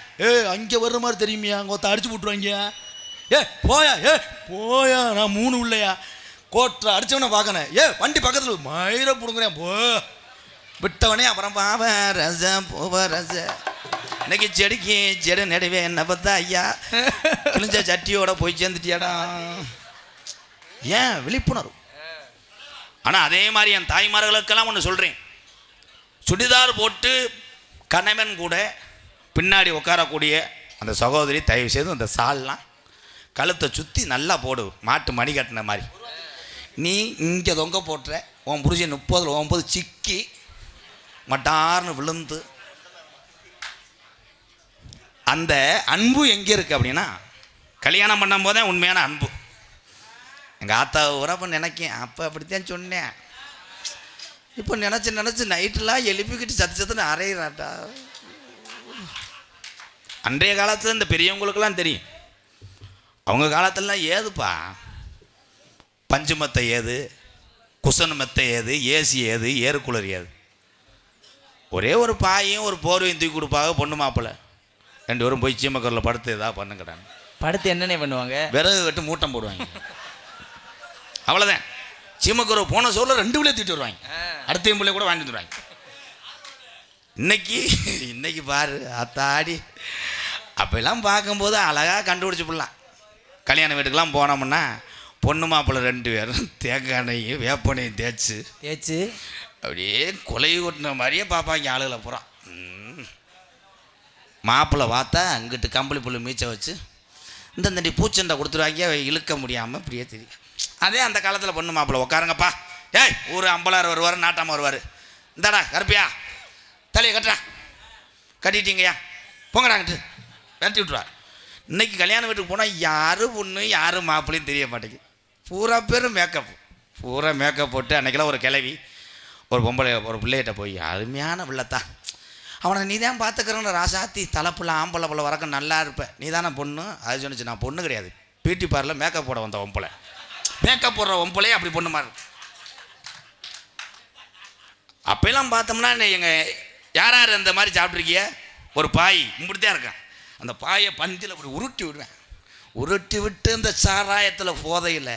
அங்கே வர்ற மாதிரி தெரியுமியா, அங்கே ஒருத்த அடிச்சு விட்ருவாங்க. போயா நான் 3 இல்லையா கோட்டரை அடித்தவனை பார்க்கணும். வண்டி பக்கத்தில் மயிரை பிடுங்குறேன். போ விட்டவனே அப்புறம் பாவன் ரச போவ ரச. இன்னைக்கு செடிக்கு செடி நடுவே என்ன பார்த்தா ஐயா கிழிஞ்ச சட்டியோட போய் சேர்ந்துட்டியாடா. ஏன் விழிப்புணர்வு. ஆனால் அதே மாதிரி என் தாய்மார்களுக்கெல்லாம் ஒன்று சொல்கிறேன், சுடிதார் போட்டு கணவன் கூட பின்னாடி உட்காரக்கூடிய அந்த சகோதரி தயவு செய்து அந்த சால்லாம் கழுத்தை சுற்றி நல்லா போடு, மாட்டு மணி கட்டின மாதிரி. நீ இங்கே தொங்க போட்டுற, உன் புருஷன் 30 சிக்கி மட்டார்னு விழுந்து. அந்த அன்பு எங்கே இருக்குது அப்படின்னா, கல்யாணம் பண்ணும் போதே உண்மையான அன்பு. எங்கள் ஆத்தாவை உறப்ப நினைக்கேன், அப்போ அப்படித்தான் சொன்னேன். இப்போ நினச்சி நைட்டெலாம் எழுப்பிக்கிட்டு சத்துன்னு அரையிறாட்டா. அன்றைய காலத்தில் இந்த பெரியவங்களுக்கெல்லாம் தெரியும். அவங்க காலத்திலலாம் ஏதுப்பா பஞ்சு மெத்தை ஏது, குஷன் மெத்தை ஏது, ஏசி ஏது, ஏர் கூலர் ஏது. ஒரே ஒரு பாயும் ஒரு போர்வையும் தூக்கி கொடுப்பாங்க பொண்ணு மாப்பிள்ளை. 2 பேரும் போய் சீமக்கரில் படுத்து ஏதாவது பண்ணுங்கடான்னு. படுத்து என்னென்ன பண்ணுவாங்க? விறகு கட்டு மூட்டம் போடுவாங்க. அவ்வளோதான். சீமக்கரை போன சோறில் 2 பிள்ளைய தூக்கிட்டு வருவாங்க, அடுத்த பிள்ளை கூட வாங்கிட்டு வந்துடுவாங்க. இன்னைக்கு பாரு அத்தாடி. அப்பெல்லாம் பார்க்கும்போது அழகாக கண்டுபிடிச்சி போடலாம். கல்யாண வீட்டுக்கெல்லாம் போனோம்னா பொண்ணு மாப்பிள்ளை 2 பேரும் தேங்காய் எண்ணெயும் வேப்பனையும் தேய்ச்சி அப்படியே கொலை கொட்டின மாதிரியே பார்ப்பாங்க ஆளுகளை பூரா. மாப்பிள்ளை பார்த்தா அங்கிட்டு கம்பளி புல்லு மீச்சை வச்சு இந்த தண்டி பூச்சண்டை கொடுத்துருவாங்க, இழுக்க முடியாமல் இப்படியே தெரியும். அதே அந்த காலத்தில் பொண்ணு மாப்பிள்ளை உட்காருங்கப்பா, ஊர் அம்பலார் வருவார், நாட்டாமல் வருவார். இந்தாடா கருப்பியா தலையை கட்டுறா, கட்டிட்டீங்கய்யா போங்கடாங்கிட்டு விரட்டி விட்ருவார். இன்றைக்கி கல்யாண வீட்டுக்கு போனால் யார் பொண்ணு யார் மாப்பிள்ளையும் தெரிய மாட்டேங்குது. பூரா பேரும் மேக்கப் போட்டு. அன்றைக்கெல்லாம் ஒரு கிளவி ஒரு பொம்பளை ஒரு பிள்ளைகிட்ட போய் அருமையான பிள்ளைத்தான் அவனை நீ தான் பார்த்துக்கிறன்ற ராசாத்தி தலைப்புல ஆம்பளை பிள்ளை வரக்க நல்லா இருப்பேன், நீ தானே பொண்ணு. அது சொன்னிச்சு, நான் பொண்ணு கிடையாது, பியூட்டி பார்லர் மேக்கப் போட வந்த ஒம்பளை, மேக்கப் போடுற ஒம்பளே அப்படி பொண்ணு மாதிரி. அப்பெல்லாம் பார்த்தோம்னா எங்கள் யார் யார் அந்த மாதிரி சாப்பிட்ருக்கிய, ஒரு பாய் இப்படித்தான் இருக்கான், அந்த பாயை பந்தியில் அப்படி உருட்டி விடுவேன். உருட்டி விட்டு இந்த சாராயத்தில் போதையில்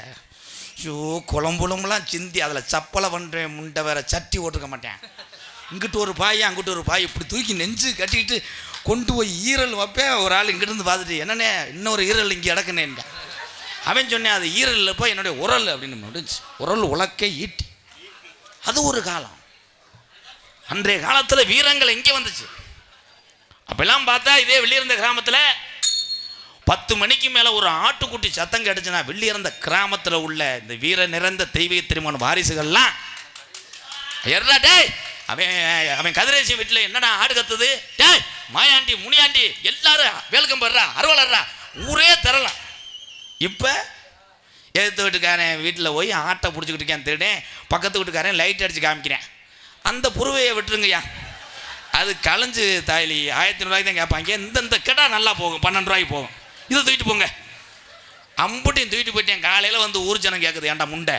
ஐயோ குழம்புலம்புலாம் சிந்தி அதில் சப்பலை பண்ணுறேன், முண்டை வேற சட்டி ஓட்டுக்க மாட்டேன். இங்கிட்டு ஒரு பாய் அங்கிட்டு ஒரு பாய் இப்படி தூக்கி நெஞ்சு கட்டிக்கிட்டு கொண்டு போய் ஈரல் வைப்பேன். ஒரு ஆள் இங்கிட்டிருந்து பார்த்துட்டு, என்னண்ணே இன்னொரு ஈரல் இங்கே இடக்குனேன். அவன் சொன்னேன், அது ஈரல் இல்லைப்பா என்னுடைய உரல் அப்படின்னு முடிஞ்சு. உரல் உலக்கை ஈட்டி. அது ஒரு காலம். அன்றைய காலத்தில் வீரங்கள் எங்கே வந்துச்சு? அப்பெல்லாம் பார்த்தா இதே வெளியிருந்த கிராமத்தில் 10 மணிக்கு மேலே ஒரு ஆட்டுக்குட்டி சத்தம் கேட்டுச்சுன்னா வெளியிருந்த கிராமத்தில் உள்ள இந்த வீர நிறைந்த தெய்வீக திருமண வாரிசுகள்லாம் டே அவன் கதிரேசி வீட்டில் என்னடா ஆடு கத்துது, டே மாயாண்டி முனியாண்டி எல்லாரும் வேலுக்கம் படுறா அறுவலர்றா ஊரே தரலாம். இப்போ எதிர்த்து வீட்டுக்காரன் வீட்டில் போய் ஆட்டை பிடிச்சிக்கிட்டு இருக்கேன் திருடேன், பக்கத்து வீட்டுக்காரன் லைட் அடித்து காமிக்கிறேன். அந்த புருவையை விட்டுருங்கய்யா, அது களைஞ்சு தாயலி 1500 ரூபாய்க்கு தான் கேட்பாங்க. இந்த கெடா நல்லா போகும், 12 ரூபாய்க்கு போகும், இதை தூக்கிட்டு போங்க. அம்புட்டையும் தூக்கிட்டு போயிட்டேன். காலையில் வந்து ஊர் ஜனம் கேட்குது, ஏன்டா முண்டை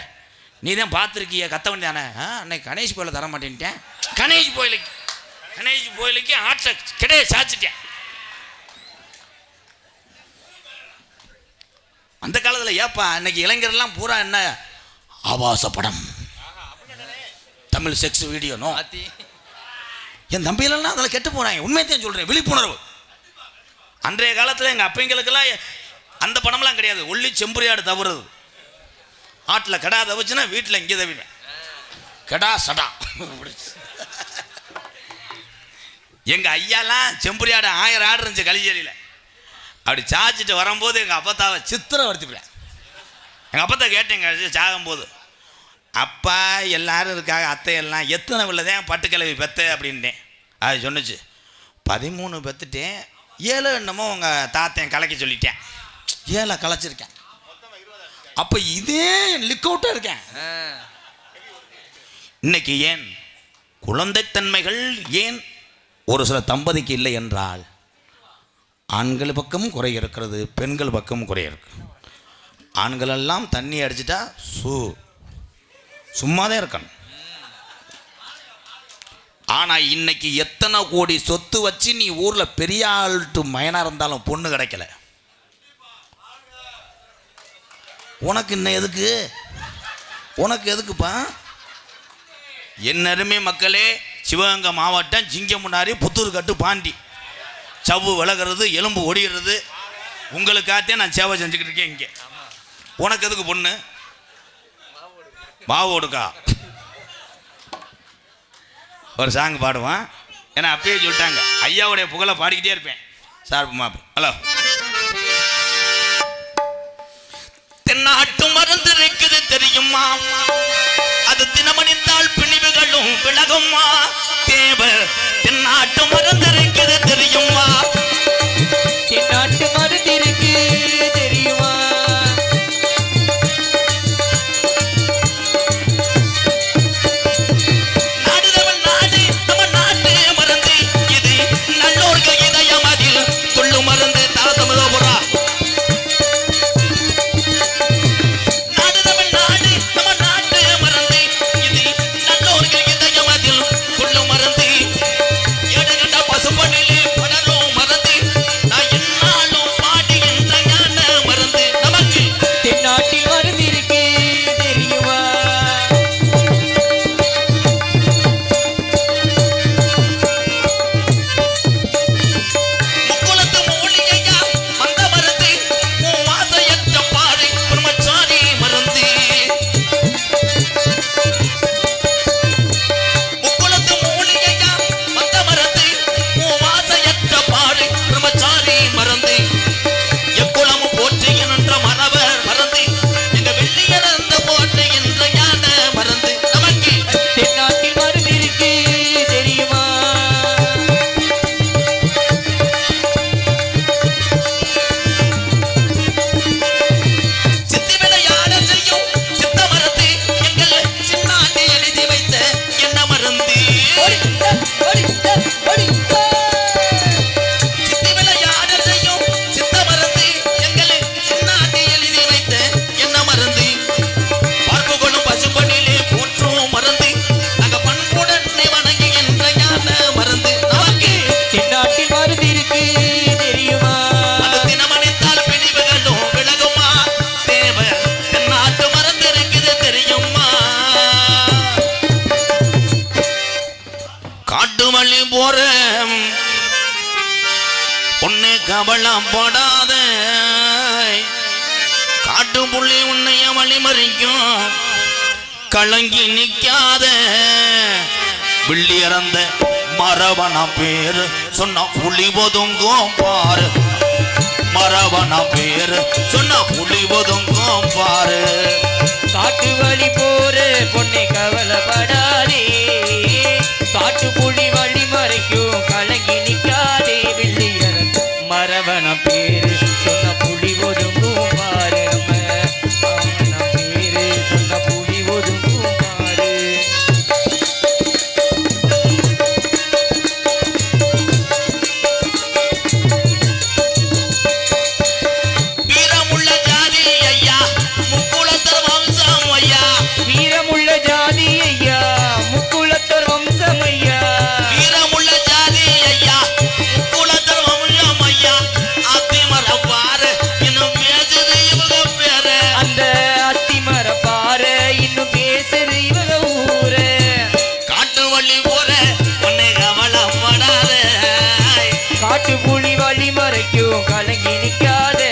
நீ தான் பார்த்துருக்கிய கத்த வேண்டியானே. அன்னைக்கு கணேஷ் கோயிலில் தர மாட்டேன்ட்டேன். கணேஷ் கோயிலுக்கு ஆட்டை கிடையாது சாச்சிட்டேன். அந்த காலத்தில் ஏப்பா இன்னைக்கு இளைஞர்லாம் பூரா என்ன ஆபாச படம், தமிழ் செக்ஸ் வீடியோனோ. என் தம்பியிலலாம் அதில் கெட்டு போனாங்க. உண்மையத்தையும் சொல்கிறேன், விழிப்புணர்வு. அன்றைய காலத்தில் எங்கள் அப்பைங்களுக்கெல்லாம் அந்த படம்லாம் கிடையாது. ஒல்லி செம்புரியாடு தவறுது, ஆட்டில் கடா தவிச்சுன்னா வீட்டில் இங்கே தவிடுவேன், கடா சடா. எங்கள் ஐயாலாம் செம்புரியாடு 1000 ஆடு இருந்துச்சு கலிச்சேரியில். அப்படி சாச்சிட்டு வரும்போது எங்கள் அப்பத்தாவை சித்திரம் வறுத்துப்பேன். எங்கள் அப்பத்தா கேட்டேங்க சாகும்போது, அப்பா எல்லாரும் இருக்காங்க, அத்தையெல்லாம் எத்தனை உள்ளதேன் பட்டுக்கிழவி பெத்த அப்படின்ட்டேன். அது சொன்னிச்சு, 13 பெற்றுட்டேன், 7 என்னமோ உங்கள் தாத்தையன் கலைக்க சொல்லிட்டேன், 7 கலைச்சிருக்கேன். அப்போ இதே லிக் அவுட்டாக இருக்கேன். இன்னைக்கு ஏன் குழந்தைத்தன்மைகள் ஏன் ஒரு சில தம்பதிக்கு இல்லை என்றால், ஆண்கள் பக்கமும் குறை இருக்கிறது, பெண்கள் பக்கமும் குறை இருக்கு. ஆண்கள் எல்லாம் தண்ணி அடிச்சிட்டா சும்மாதான் இருக்கணும். ஆனால் இன்னைக்கு எத்தனை கோடி சொத்து வச்சு நீ ஊரில் பெரிய ஆள்ட்டு மயனாக இருந்தாலும் பொண்ணு கிடைக்கல. உனக்கு இன்னும் எதுக்கு, உனக்கு எதுக்குப்பா? என்னருமே மக்களே, சிவகங்கை மாவட்டம் சிங்கமுன்னாரி புத்தூர் கட்டு பாண்டி சவ்வு விலகிறது எலும்பு ஒடிகிறது உங்களுக்காகத்தே நான் சேவை செஞ்சுக்கிட்டு இருக்கேன். இங்கே உனக்கு எதுக்கு பொண்ணு? மாவோடுக்கா ஒரு சாங் பாடுவான். ஏன்னா அப்பயே சொல்லிட்டாங்க, ஐயாவுடைய புகழை பாடிக்கிட்டே இருப்பேன். சார் மாப்பு ஹலோ. தென்னாட்டு மருந்து இருக்குது தெரியுமா, அது தினமணிந்தால் பிணிவுகளும் விலகுமா. தேவ தென்னாட்டு மருந்து இருக்குது தெரியுமா, தென்னாட்டு மருந்து இருக்கு தெரியுமா. கவலைப்படாத காட்டு புள்ளி உன்னைய வழிமறிக்கும் கலங்கி நிக்காத வில்லி இறந்த மரவன பேரு சொன்ன புலி ஒதுங்கும் பாரு மரவன பேரு சொன்ன புலி ஒதுங்கும் பாரு காட்டு வழி போற பொண்ணை கவலைப்படாதே காட்டு புலி வழி மறைக்கும் கலங்கி நிக்காதே வெள்ளியர் மரவன பேரு சொன்ன புலி ஒதுங்கும் பாரு மரவன பேரு சொன்ன புலி ஒதுங்கும் பாரு வீரமுள்ள ஜாதி ஐயா முக்குளத்தர் வம்சம் ஐயா வீரமுள்ள ஜாதி ஐயா முக்குளத்தர் வம்சம் ஐயா வீரமுள்ள ஜாதி ஐயா முக்குளத்தர் வம்சம் ஐயா அத்திமர பாரு இன்னும் பேசுது இவங்க பேரு அந்த அத்திமர பாரு இன்னும் பேசுது இவங்க ஊரு காட்டு வழி போற உன்னை கவலைப்படாத காட்டு புலி வழி மறைக்கும் கலங்கி நிக்காதே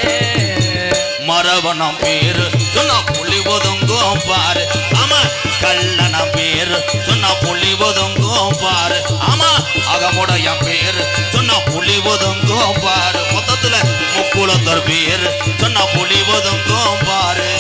மரவனம் பேரு சொன்ன புலி ஒதுங்கும் பாரு ஆமா கல்லன பேரு சொன்ன புலி ஒதுங்கும் பாரு ஆமா அகமுடைய பேரு சொன்ன புலி ஒதுங்கும் பாரு மொத்தத்துல முக்குளத்தர் பேரு சொன்ன புலி ஒதுங்கும் பாரு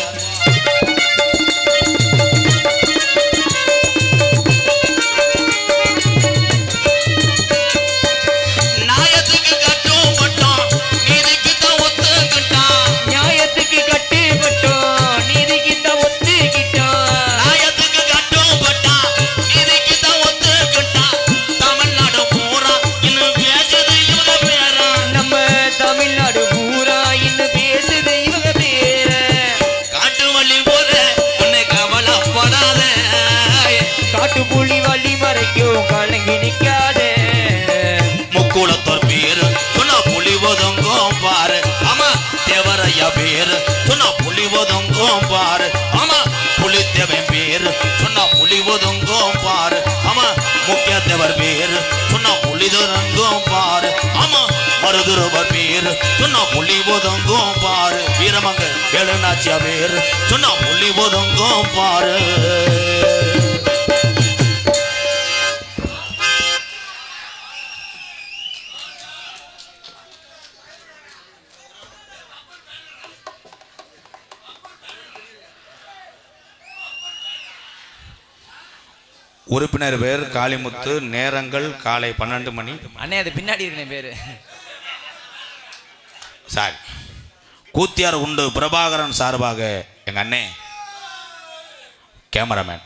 நாயத்துக்கு கட்டும் பட்டம் நீதிக்கு தான் ஒத்துக்கிட்டான் நியாயத்துக்கு கட்டுப்பட்டோம் நீதிக்கு தான் ஒத்துக்கிட்டோம் நாயத்துக்கு கட்டும் பட்டான் நீதிக்கு தான் ஒத்துக்கிட்டான் தமிழ்நாடு பூரா இன்னும் பேசுது இவங்க பேரா நம்ம தமிழ்நாடு பூரா இன்னும் பேசுது இவங்க பேரு காட்டு வழி போற உன்னை கவலைப்படாத காட்டு புலி வழி மறைக்கும் கலங்கி நிக்காதே முக்குளத்தோர் பேரு சொன்ன புலி ஒதுங்கும் பாரு ஆமா தேவரையா பேரு சொன்ன புலி ஒதுங்கும் பாரு ஆமா புலித்தேவன் பேரு சொன்ன புலி ஒதுங்கும் பாரு ஆமா முக்கியத்தேவர் பேரு சொன்ன புலி ஒதுங்கும் பாரு ஆமா மருதுருவர் பேரு சொன்ன புலி ஒதுங்கும் பாரு வீரமங்க எழுநாச்சியா பேரு சொன்ன புலி ஒதுங்கும் பாரு உறுப்பினர் பேர் காளிமுத்து நேரங்கள் காலை 12 மணி அண்ணே அது பின்னாடி இருக்கேன் பேரு சார் கூத்தியார் உண்டு பிரபாகரன் சார்பாக எங்கள் அண்ணே கேமராமேன்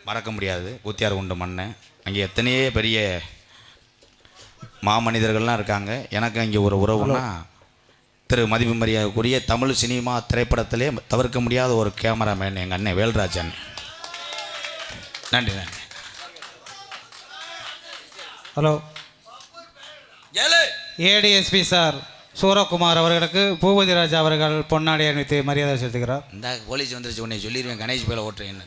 மறக்க முடியாது கூத்தியார் உண்டு மண்ணை அங்கே எத்தனையோ பெரிய மாமனிதர்கள்லாம் இருக்காங்க எனக்கு அங்கே ஒரு உறவுன்னா திரு மதிப்பு மரியாதைக்குரிய தமிழ் சினிமா திரைப்படத்திலே தவிர்க்க முடியாத ஒரு கேமராமேன் எங்கள் அண்ணன் வேல்ராஜ் அண்ணன் நன்றி நன்றி ஹலோ ஏடிஎஸ்பி சார் சூரகுமார் அவர்களுக்கு பூபதி ராஜா அவர்கள் பொன்னாடை அணிவித்து மரியாதை செலுத்துகிறார். இந்த போலீஸ் வந்துருச்சு உன்னை சொல்லிடுவேன் கணேஷ் பேல ஓட்டுறேன்.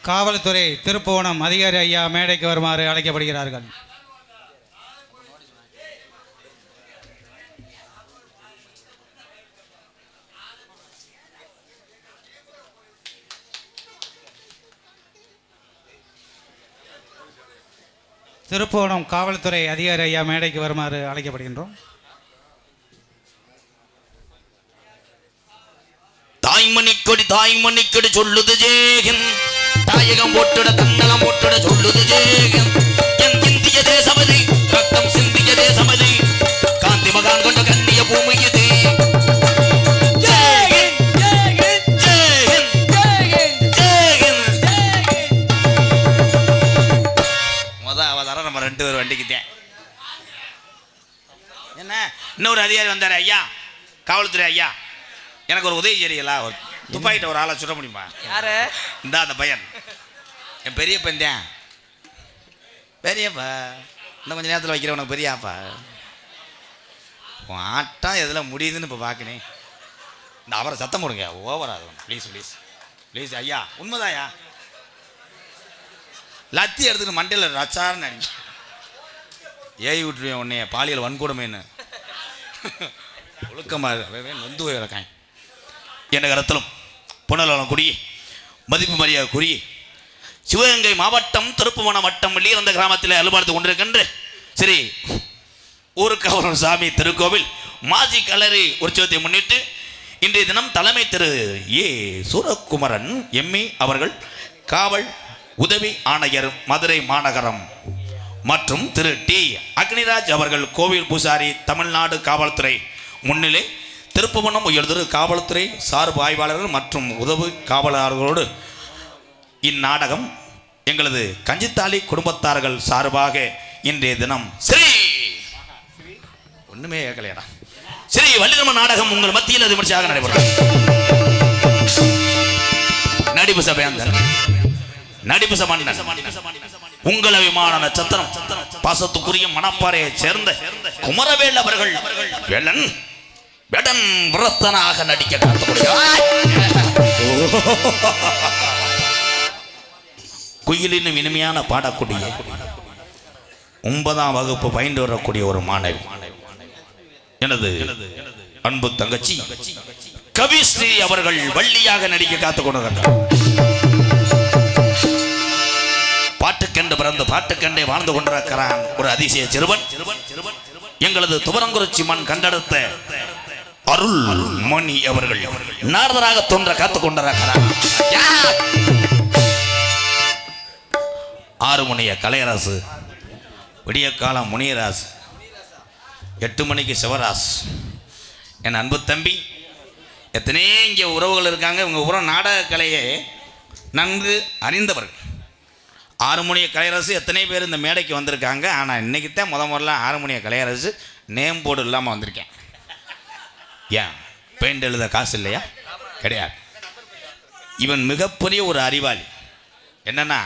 காவல்துறை திருப்புவனம் அதிகாரி ஐயா மேடைக்கு வருமாறு அழைக்கப்படுகிறார்கள். திருப்புவனம் காவல்துறை அதிகாரி ஐயா மேடைக்கு வருமாறு அழைக்கப்படுகின்றோம். தாய்மணிக்கொடி சொல்லுது ஜேகன் தாயகம் போட்டுட தன்னலம் போட்டுட சொல்லுது ஜேகன் என் இந்திய தேசமதி ரத்தம் சிந்திய தேசமதி காந்தி மகான் கொண்ட கண்ணிய பூமி இது. நம்ம 2 பேர் வண்டிக்குத்தேன் என்ன இன்னொரு அதிகாரி வந்தார். ஐயா காவல்துறை ஐயா எனக்கு ஒரு உதவி செய்யலா, ஒரு துப்பாக்கிட்ட ஒரு ஆளை சுட முடியுமா? யாரு? இந்த அந்த பையன் என் பெரிய பையன் பெரியப்பா இன்னும் கொஞ்சம் நேரத்தில் வைக்கிற உனக்கு பெரியாப்பா ஆட்டம் எதில் முடியுதுன்னு இப்போ பார்க்கணே. இந்த அவரை சத்தம் போடுங்க ஓவராது ப்ளீஸ் ப்ளீஸ் ப்ளீஸ் ஐயா உண்மைதாயா லத்தி எடுத்துட்டு மண்டையில் ரச்சாருன்னு அடிங்க. ஏய் விட்டுருவேன் உன்னைய பாலியல் வன்கொடுமைன்னு ஒழுக்கமாக நொந்து போயிருக்கான். என்ற கருத்திலும் புனலக்குடி மதிப்பு மரியாதைக்குரிய சிவகங்கை மாவட்டம் திருப்புவனம் வட்டம் வெளியிருந்த கிராமத்தில் அலுவலத்து கொண்டிருக்கின்ற சரி ஊருக்காவலம் சாமி திருக்கோவில் மாஜி கலரி உற்சவத்தை முன்னிட்டு இன்றைய தினம் தலைமை திரு ஏ சூரகுமரன் எம்ஏ அவர்கள் காவல் உதவி ஆணையர் மதுரை மாநகரம் மற்றும் திரு டி அக்னிராஜ் அவர்கள் கோவில் பூசாரி தமிழ்நாடு காவல்துறை முன்னிலை திருப்புவனம் உயர்திரு காவல்துறை சார்பு ஆய்வாளர்கள் மற்றும் உதவி காவலர்களோடு இந்நாடகம் எங்களது கஞ்சித்தாலி குடும்பத்தார்கள் சார்பாக இன்றைய தினம் ஸ்ரீ ஒண்ணுமே கேட்கலையடா ஸ்ரீ வள்ளிரம்மன் நாடகம் உங்கள் மத்தியில் அது விமர்சையாக நடைபெறும். நடிப்பு சபையாந்தன் நடிப்பு சமான் உங்கள் அபிமான நட்சத்திரம் பாசத்துக்குரிய மணப்பாறையை சேர்ந்த குமரவேல் அவர்கள் வேலன் வேடன் விரத்தனாக நடிக்க காத்துக்கூடிய குயிலின் இனிமையான பாடக்கூடிய 9ஆம் வகுப்பு பயின்று வரக்கூடிய ஒரு மாணவி எனது அன்பு தங்கச்சி கவிஸ்ரீ அவர்கள் வள்ளியாக நடிக்க காத்துக் கொண்டிருக்கிறார். பாட்டுக்கென்று பிறந்து பாட்டுக்கெண்டே வாழ்ந்து கொண்டிருக்கிறான் ஒரு அதிசய சிறுவன் எங்களது துவரங்குறிச்சி மண் கண்டெடுத்த அருள் மணி அவர்கள் நாரதராக தோன்ற காத்துக் கொண்டிருக்கிறார். ஆறுமுனைய கலையரசு விடிய காலம் முனியராசு 8 மணிக்கு சிவராஸ் என் அன்பு தம்பி எத்தனையோ இங்கே உறவுகள் இருக்காங்க. இவங்க உறவு நாடக கலையை நன்கு அறிந்தவர்கள். ஆறுமுனைய கலையரசு எத்தனை பேர் இந்த மேடைக்கு வந்திருக்காங்க. ஆனால் இன்றைக்கி தான் முதல்ல ஆறுமுனைய கலையரசு நேம் போர்டு இல்லாமல் வந்திருக்கேன். ஏன் பெயிண்ட் எழுத காசு இல்லையா? கிடையாது. இவன் மிகப்பெரிய ஒரு அறிவாளி. என்னன்னா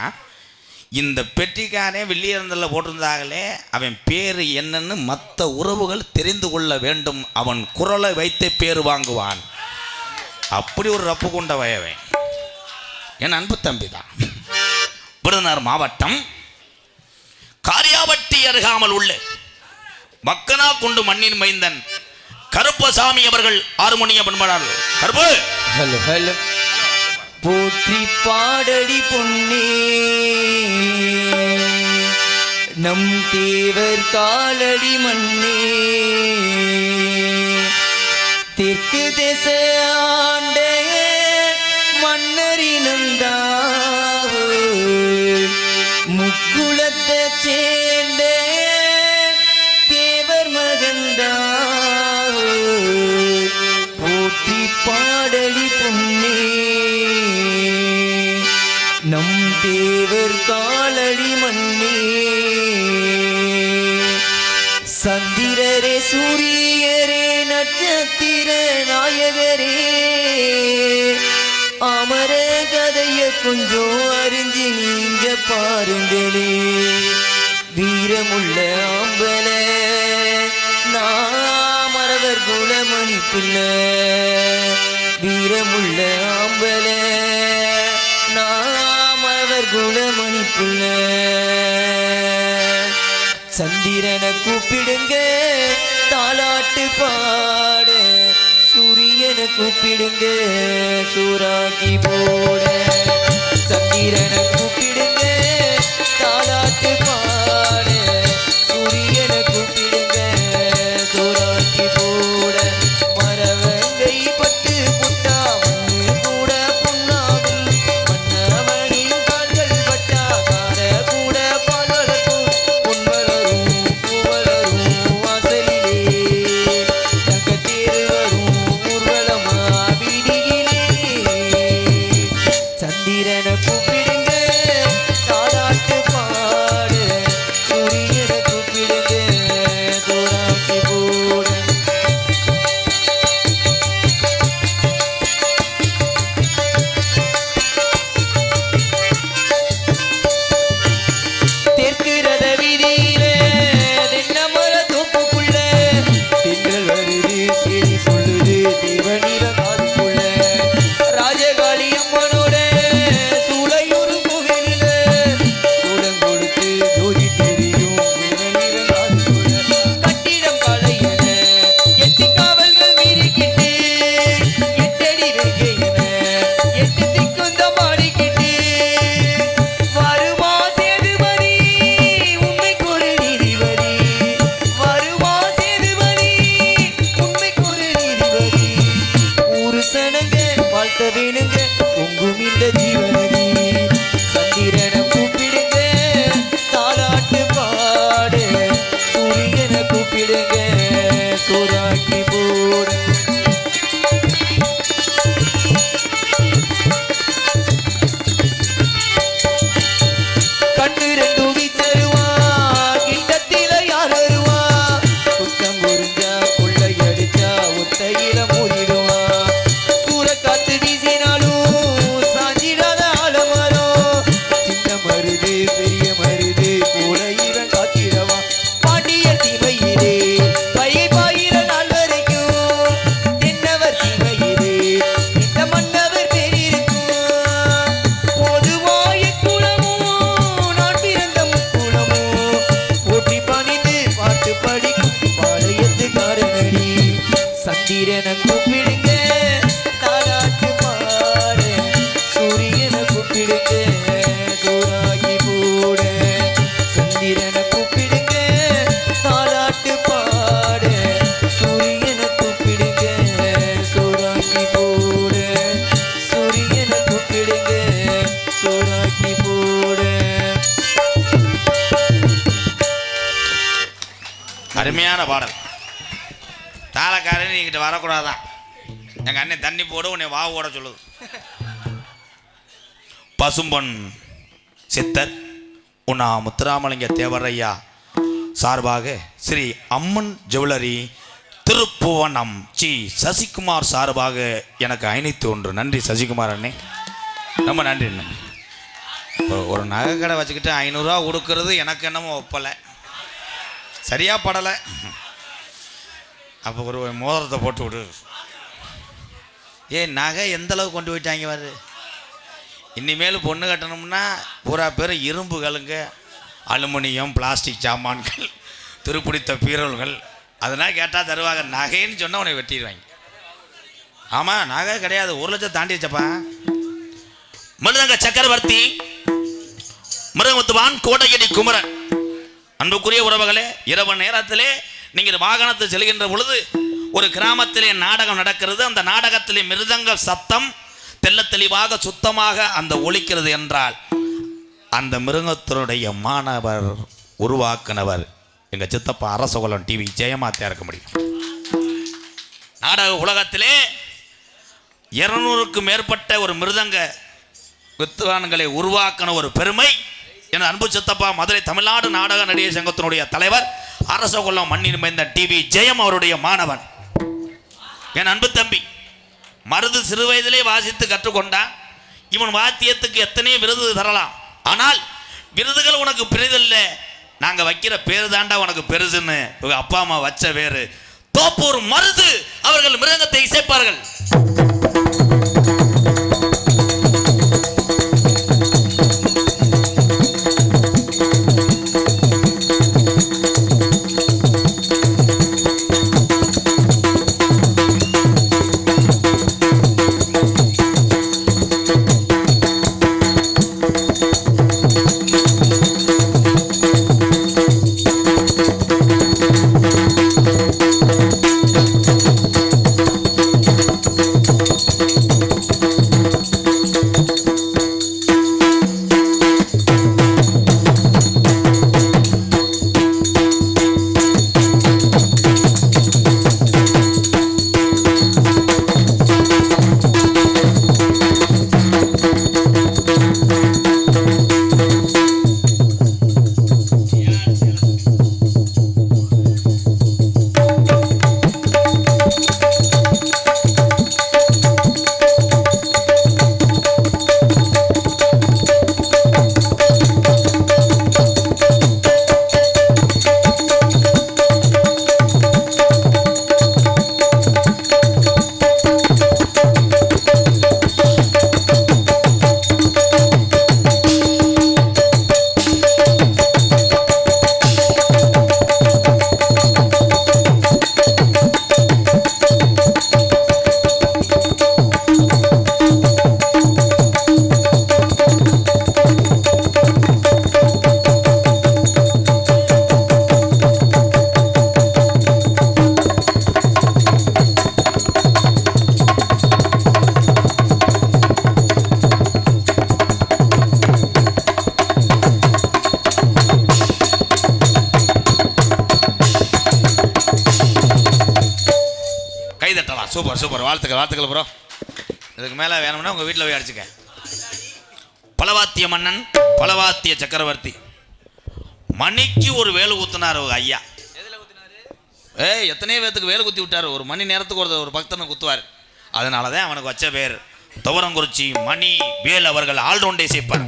இந்த பெட்டிக்காரே வெளியேறந்தில் போட்டிருந்தாங்களே அவன் பேர் என்னன்னு மற்ற உறவுகள் தெரிந்து கொள்ள வேண்டும். அவன் குரலை வைத்தே பேர் வாங்குவான். அப்படி ஒரு ரப்பு கொண்ட வயவன் என் அன்பு தம்பி தான். விருதுநகர் மாவட்டம் காரியாவட்டி அருகாமல் உள்ள மக்கனா குண்டு மண்ணின் மைந்தன் கருப்பசாமி அவர்கள் ஆறுமுனிய பண்பாளர் கருப்பு ஹலோ ஹலோ போற்றி பாடடி பொன்னே நம் தேவர் காலடி மண்ணே தெற்கு தேச ஆண்ட மன்னரினந்தா முக்குளத்தை சேர்ந்த தேவர் மகந்தா போற்றி பாடலி பொன்னே நம் தேவர் காலடி மண்ணே சந்திரரே சூரியரே நட்சத்திர நாயகரே அமர கதைய கொஞ்சம் அறிஞ்சு நீங்க பாருங்களே வீரமுள்ள ஆம்பல நாமரவர் குலமணி பிள்ளை வீரமுள்ள ஆம்பல நாமரவர் குலமணி பிள்ளை சந்திரனை கூப்பிடுங்க தாலாட்டு பாட சூரியனை கூப்பிடுங்க சூறாக்கி போட சந்திரனை கூப்பிடுங்க தாலாட்டு பாட சூரியனை கூப்பிடுங்க சூறாக்கி போட மரவங்கை பட்டு புட்டா மண்ணு கூட புண்ணாகும் மன்னவனின் கால்கள் பட்டா கார கூட பால் வளர்க்கும் பொன் வளரும் பூ வளரும் வாசலிலே தங்கத்தேர் வரும் ஊர்வலமா வீதியிலே சந்திரனை கூப்பிடுங்க தாலாட்டு பாட சந்திரனை கூப்பிடுங்க தாலாட்டு பாட சூரியனை கூப்பிடுங்க சூறாகி போட சந்திரனை கூப்பிடுங்க தாலாட்டு பாட சூரியனை கூப்பிடுங்க சூறாகி போட சூரியனை கூப்பிடுங்க சூறாகி போட. அருமையான பாடல். தாளக்காரன் நீங்கிட்ட வரக்கூடாதான். எங்கள் அண்ணன் தண்ணி போடு உன்னை வாவு ஓட சொல்லுது. பசும்பொன் சித்தர் உண்ணா முத்துராமலிங்க தேவரையா சார்பாக ஸ்ரீ அம்மன் ஜுவல்லரி திருப்புவனம் சி சசிகுமார் சார்பாக எனக்கு 501 நன்றி சசிகுமார் அண்ணே, ரொம்ப நன்றி அண்ணே. இப்போ ஒரு நகை கடை வச்சுக்கிட்டு 500 ரூபா கொடுக்கறது எனக்கு என்னமோ ஒப்பலை, சரியா படலை. அப்போ ஒரு மோதிரத்தை போட்டு விடு. நகை எந்த அளவுக்கு கொண்டு போயிட்டாங்க பாரு. இனிமேல் பொண்ணு கட்டணும்னா பூரா பேர் இரும்புகளுங்க, அலுமினியம், பிளாஸ்டிக் சாமான்கள், துருப்பிடித்த பீரல்கள் அதெல்லாம் கேட்டால் தருவாங்க. நகைன்னு சொன்னால் உன்னை வெட்டிடுவாங்க. ஆமாம், நகை கிடையாது, 1 லட்சம் தாண்டி வச்சப்பா. மிருதங்க சக்கரவர்த்தி மிருதமுத்துவான் கோட்டையடி குமரன். அன்புக்குரிய உறவுகளே, இரவு நேரத்திலே நீங்கள் வாகனத்தில் செல்கின்ற பொழுது ஒரு கிராமத்திலே நாடகம் நடக்கிறது. அந்த நாடகத்திலே மிருதங்க சத்தம் தெல்ல தெளிவாக சுத்தமாக அந்த ஒலிக்கிறது என்றால் அந்த மிருகத்தினுடைய மாணவர் உருவாக்குனவர் எங்கள் சித்தப்பா அரசகுலம் டிவி ஜெயமாத்தியா இருக்க முடியும். நாடக உலகத்திலே 200க்கும் மேற்பட்ட ஒரு மிருதங்க வித்துவான்களை உருவாக்கின ஒரு பெருமை என் அன்பு சித்தப்பா மதுரை தமிழ்நாடு நாடக நடிகர் சங்கத்தினுடைய தலைவர் அரசகுலம் மண்ணின் மைந்த டிவி ஜெயம் அவருடைய மாணவன். என் அன்பு தம்பி மருது சிறு வயதிலே வாசித்து கற்றுக்கொண்டான். இவன் வாத்தியத்துக்கு எத்தனையோ விருது தரலாம், ஆனால் விருதுகள் உனக்கு பெரிதில்லை, நாங்கள் வைக்கிற பேரு தாண்டா உனக்கு பெருசுன்னு இவங்க அப்பா அம்மா வச்ச பேரு. தோப்பூர் மருது அவர்கள் மிருதங்கத்தை இசைப்பார்கள். சூப்பர் சூப்பர், வாழ்த்துக்கள் வாழ்த்துக்கள் ப்ரோ. இதுக்கு மேலே வேணும்னா உங்கள் வீட்டில் போய் அடிச்சுக்க. பலவாத்திய மன்னன் பலவாத்திய சக்கரவர்த்தி மணிக்கு ஒரு வேலு குத்துனார் ஐயா. எத்தனையோ பேத்துக்கு வேலு குத்தி விட்டார். ஒரு மணி நேரத்துக்கு ஒரு பக்தனை குத்துவார். அதனால தான் அவனுக்கு வச்ச பேர் துவரங்குறிச்சி மணி வேல் அவர்கள் ஆல்ரவுண்டை சேர்ப்பார்.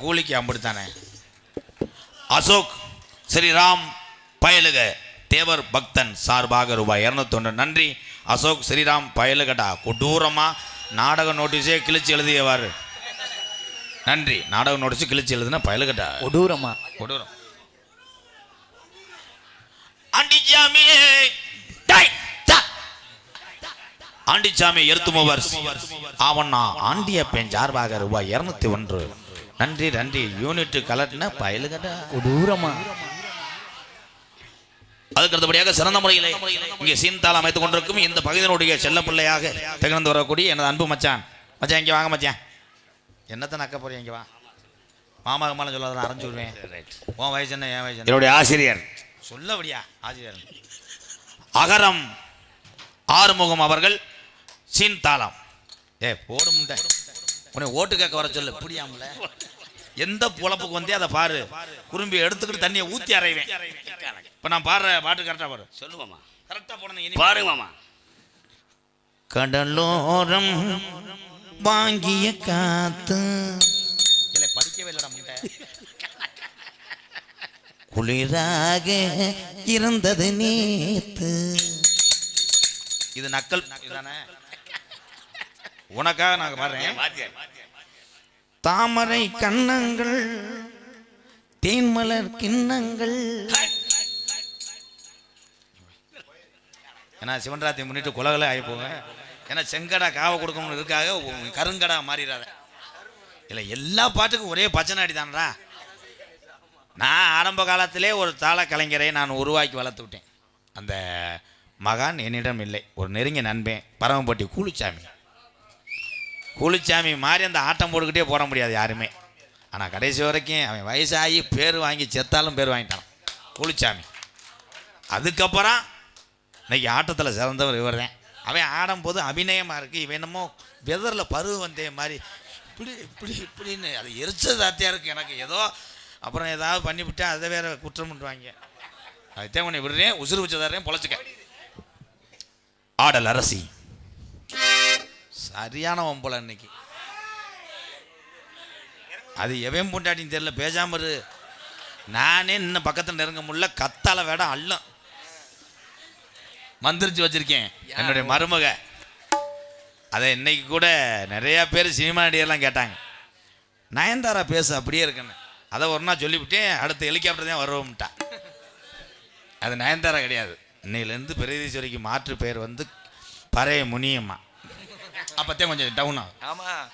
கூலிக்கு அப்படித்தானே. அசோக் ஸ்ரீராம் பயலுக தேவர் பக்தன் சார்பாக ரூபாய் 201. நன்றி அசோக் ஸ்ரீராம் பயலுகடா. கொடூரமாக நாடக நோட்டீஸே கிழிச்சு எழுதியவாறு. நன்றி. நாடக நோட்டீஸ் கிழிச்சு எழுதுனா பயலுகடா கொடூரமா. கொடூரம். ஆண்டிச்சாமியே டேய் டா. ஆண்டிச்சாமி எருத்துமவர் ஆவண்ணா ஆண்டிய பெண் சார்பாக ரூபாய் 201. நன்றி நன்றி. யூனிட் கலட்டின பயலுகடா கொடூரமா. அதுக்கு அடுத்தபடியாக சிறந்த முறையிலே இங்கே சீன்தால் அமைத்துக் கொண்டிருக்கும் இந்த பகுதியினுடைய செல்ல பிள்ளையாக திகழ்ந்து வரக்கூடிய எனது அன்பு மச்சான். மச்சான் இங்கே வாங்க மச்சான். என்னத்தை நக்க போறீங்க? இங்கே வா. மாமா கம்மாலும் சொல்லாத அரைஞ்சு விடுவேன். உன் வயசு என்ன என் வயசு என்ன? என்னுடைய ஆசிரியர் சொல்லபடியா ஆசிரியர் அகரம் ஆறுமுகம் அவர்கள் சீன்தாளம். போடு முண்டை உன்னை ஓட்டு கேட்க வர சொல்லு. புரியாமல எந்த பொழப்புக்கு வந்தே அதை பாரு. குறும்பி எடுத்துக்கிட்டு தண்ணியை ஊற்றி அறைவேன். இப்போ நான் பாடுற பாட்டு கரெக்டாக பாரு. சொல்லுவாமா, கரெக்டாக போடணும். பாருங்க மாமா. கடலோரம் வாங்கிய காத்து இல்லை படிக்கவே இல்லடா முண்டை. குளிராக இருந்தது நேத்து. இது நக்கல் தானே. உனக்காக நாங்க பாடுறேன். தாமரை கண்ணங்கள் தேன்மலர் கிண்ணங்கள். ஏன்னா சிவன்ராத்திரி முன்னிட்டு குலகளை ஆகி போங்க. ஏன்னா செங்கடா காவை கொடுக்கணும்னு இருக்காக கருங்கடா மாறிடாத. இல்லை எல்லா பாட்டுக்கும் ஒரே பச்சனாடி தானடா. நான் ஆரம்ப காலத்திலே ஒரு தாள கலைஞரை நான் உருவாக்கி வளர்த்து விட்டேன். அந்த மகான் என்னிடம் இல்லை. ஒரு நெருங்கிய நண்பன் பரமப்பட்டி கூலிச்சாமி. கூலிச்சாமி மாதிரி அந்த ஆட்டம் போட்டுக்கிட்டே போட முடியாது யாருமே. ஆனால் கடைசி வரைக்கும் அவன் வயசாகி பேர் வாங்கி செத்தாலும் பேர் வாங்கிட்டான் கூலிச்சாமி. அதுக்கப்புறம் இன்னைக்கு ஆட்டத்தில் சிறந்தவர் இவர் தான். அவன் ஆடும்போது அபிநயமாக இருக்குது. இவன் என்னமோ வெதரில் பருவ வந்தே மாதிரி இப்படி இப்படி இப்படின்னு அது எரிச்சதாத்தியாக இருக்குது எனக்கு. ஏதோ அப்புறம் ஏதாவது பண்ணிவிட்டா அதை வேற குற்றம் பண்ணுவாங்க. அதுதான் உன்னை விடுறேன். உசுறு வச்சதாரேன் பொழைச்சிக்க. ஆடல் அரசி சரியான வம்போல இன்னைக்கு. அது எவன் பொண்டாட்டின்னு தெரியல. பேசாம நானே இன்னும் பக்கத்தில் நெருங்க முடியல. கத்தால வேட அள்ளும் மந்திரிச்சு வச்சிருக்கேன் என்னுடைய மருமக. அதை இன்னைக்கு கூட நிறைய பேர் சினிமா நடிகர்லாம் கேட்டாங்க, நயன்தாரா பேசு அப்படியே இருக்குன்னு. அதை ஒரு நாள் சொல்லிவிட்டேன். அடுத்த ஹெலிகாப்டர் தான் வருவோம்ட்டா. அது நயன்தாரா கிடையாது. இன்னையிலேருந்து பிரதீஸ்வரிக்கு மாற்று பேர் வந்து பறைய முனியம்மா. அப்போத்தான் கொஞ்சம் டவுன் ஆகும். ஆமாம்.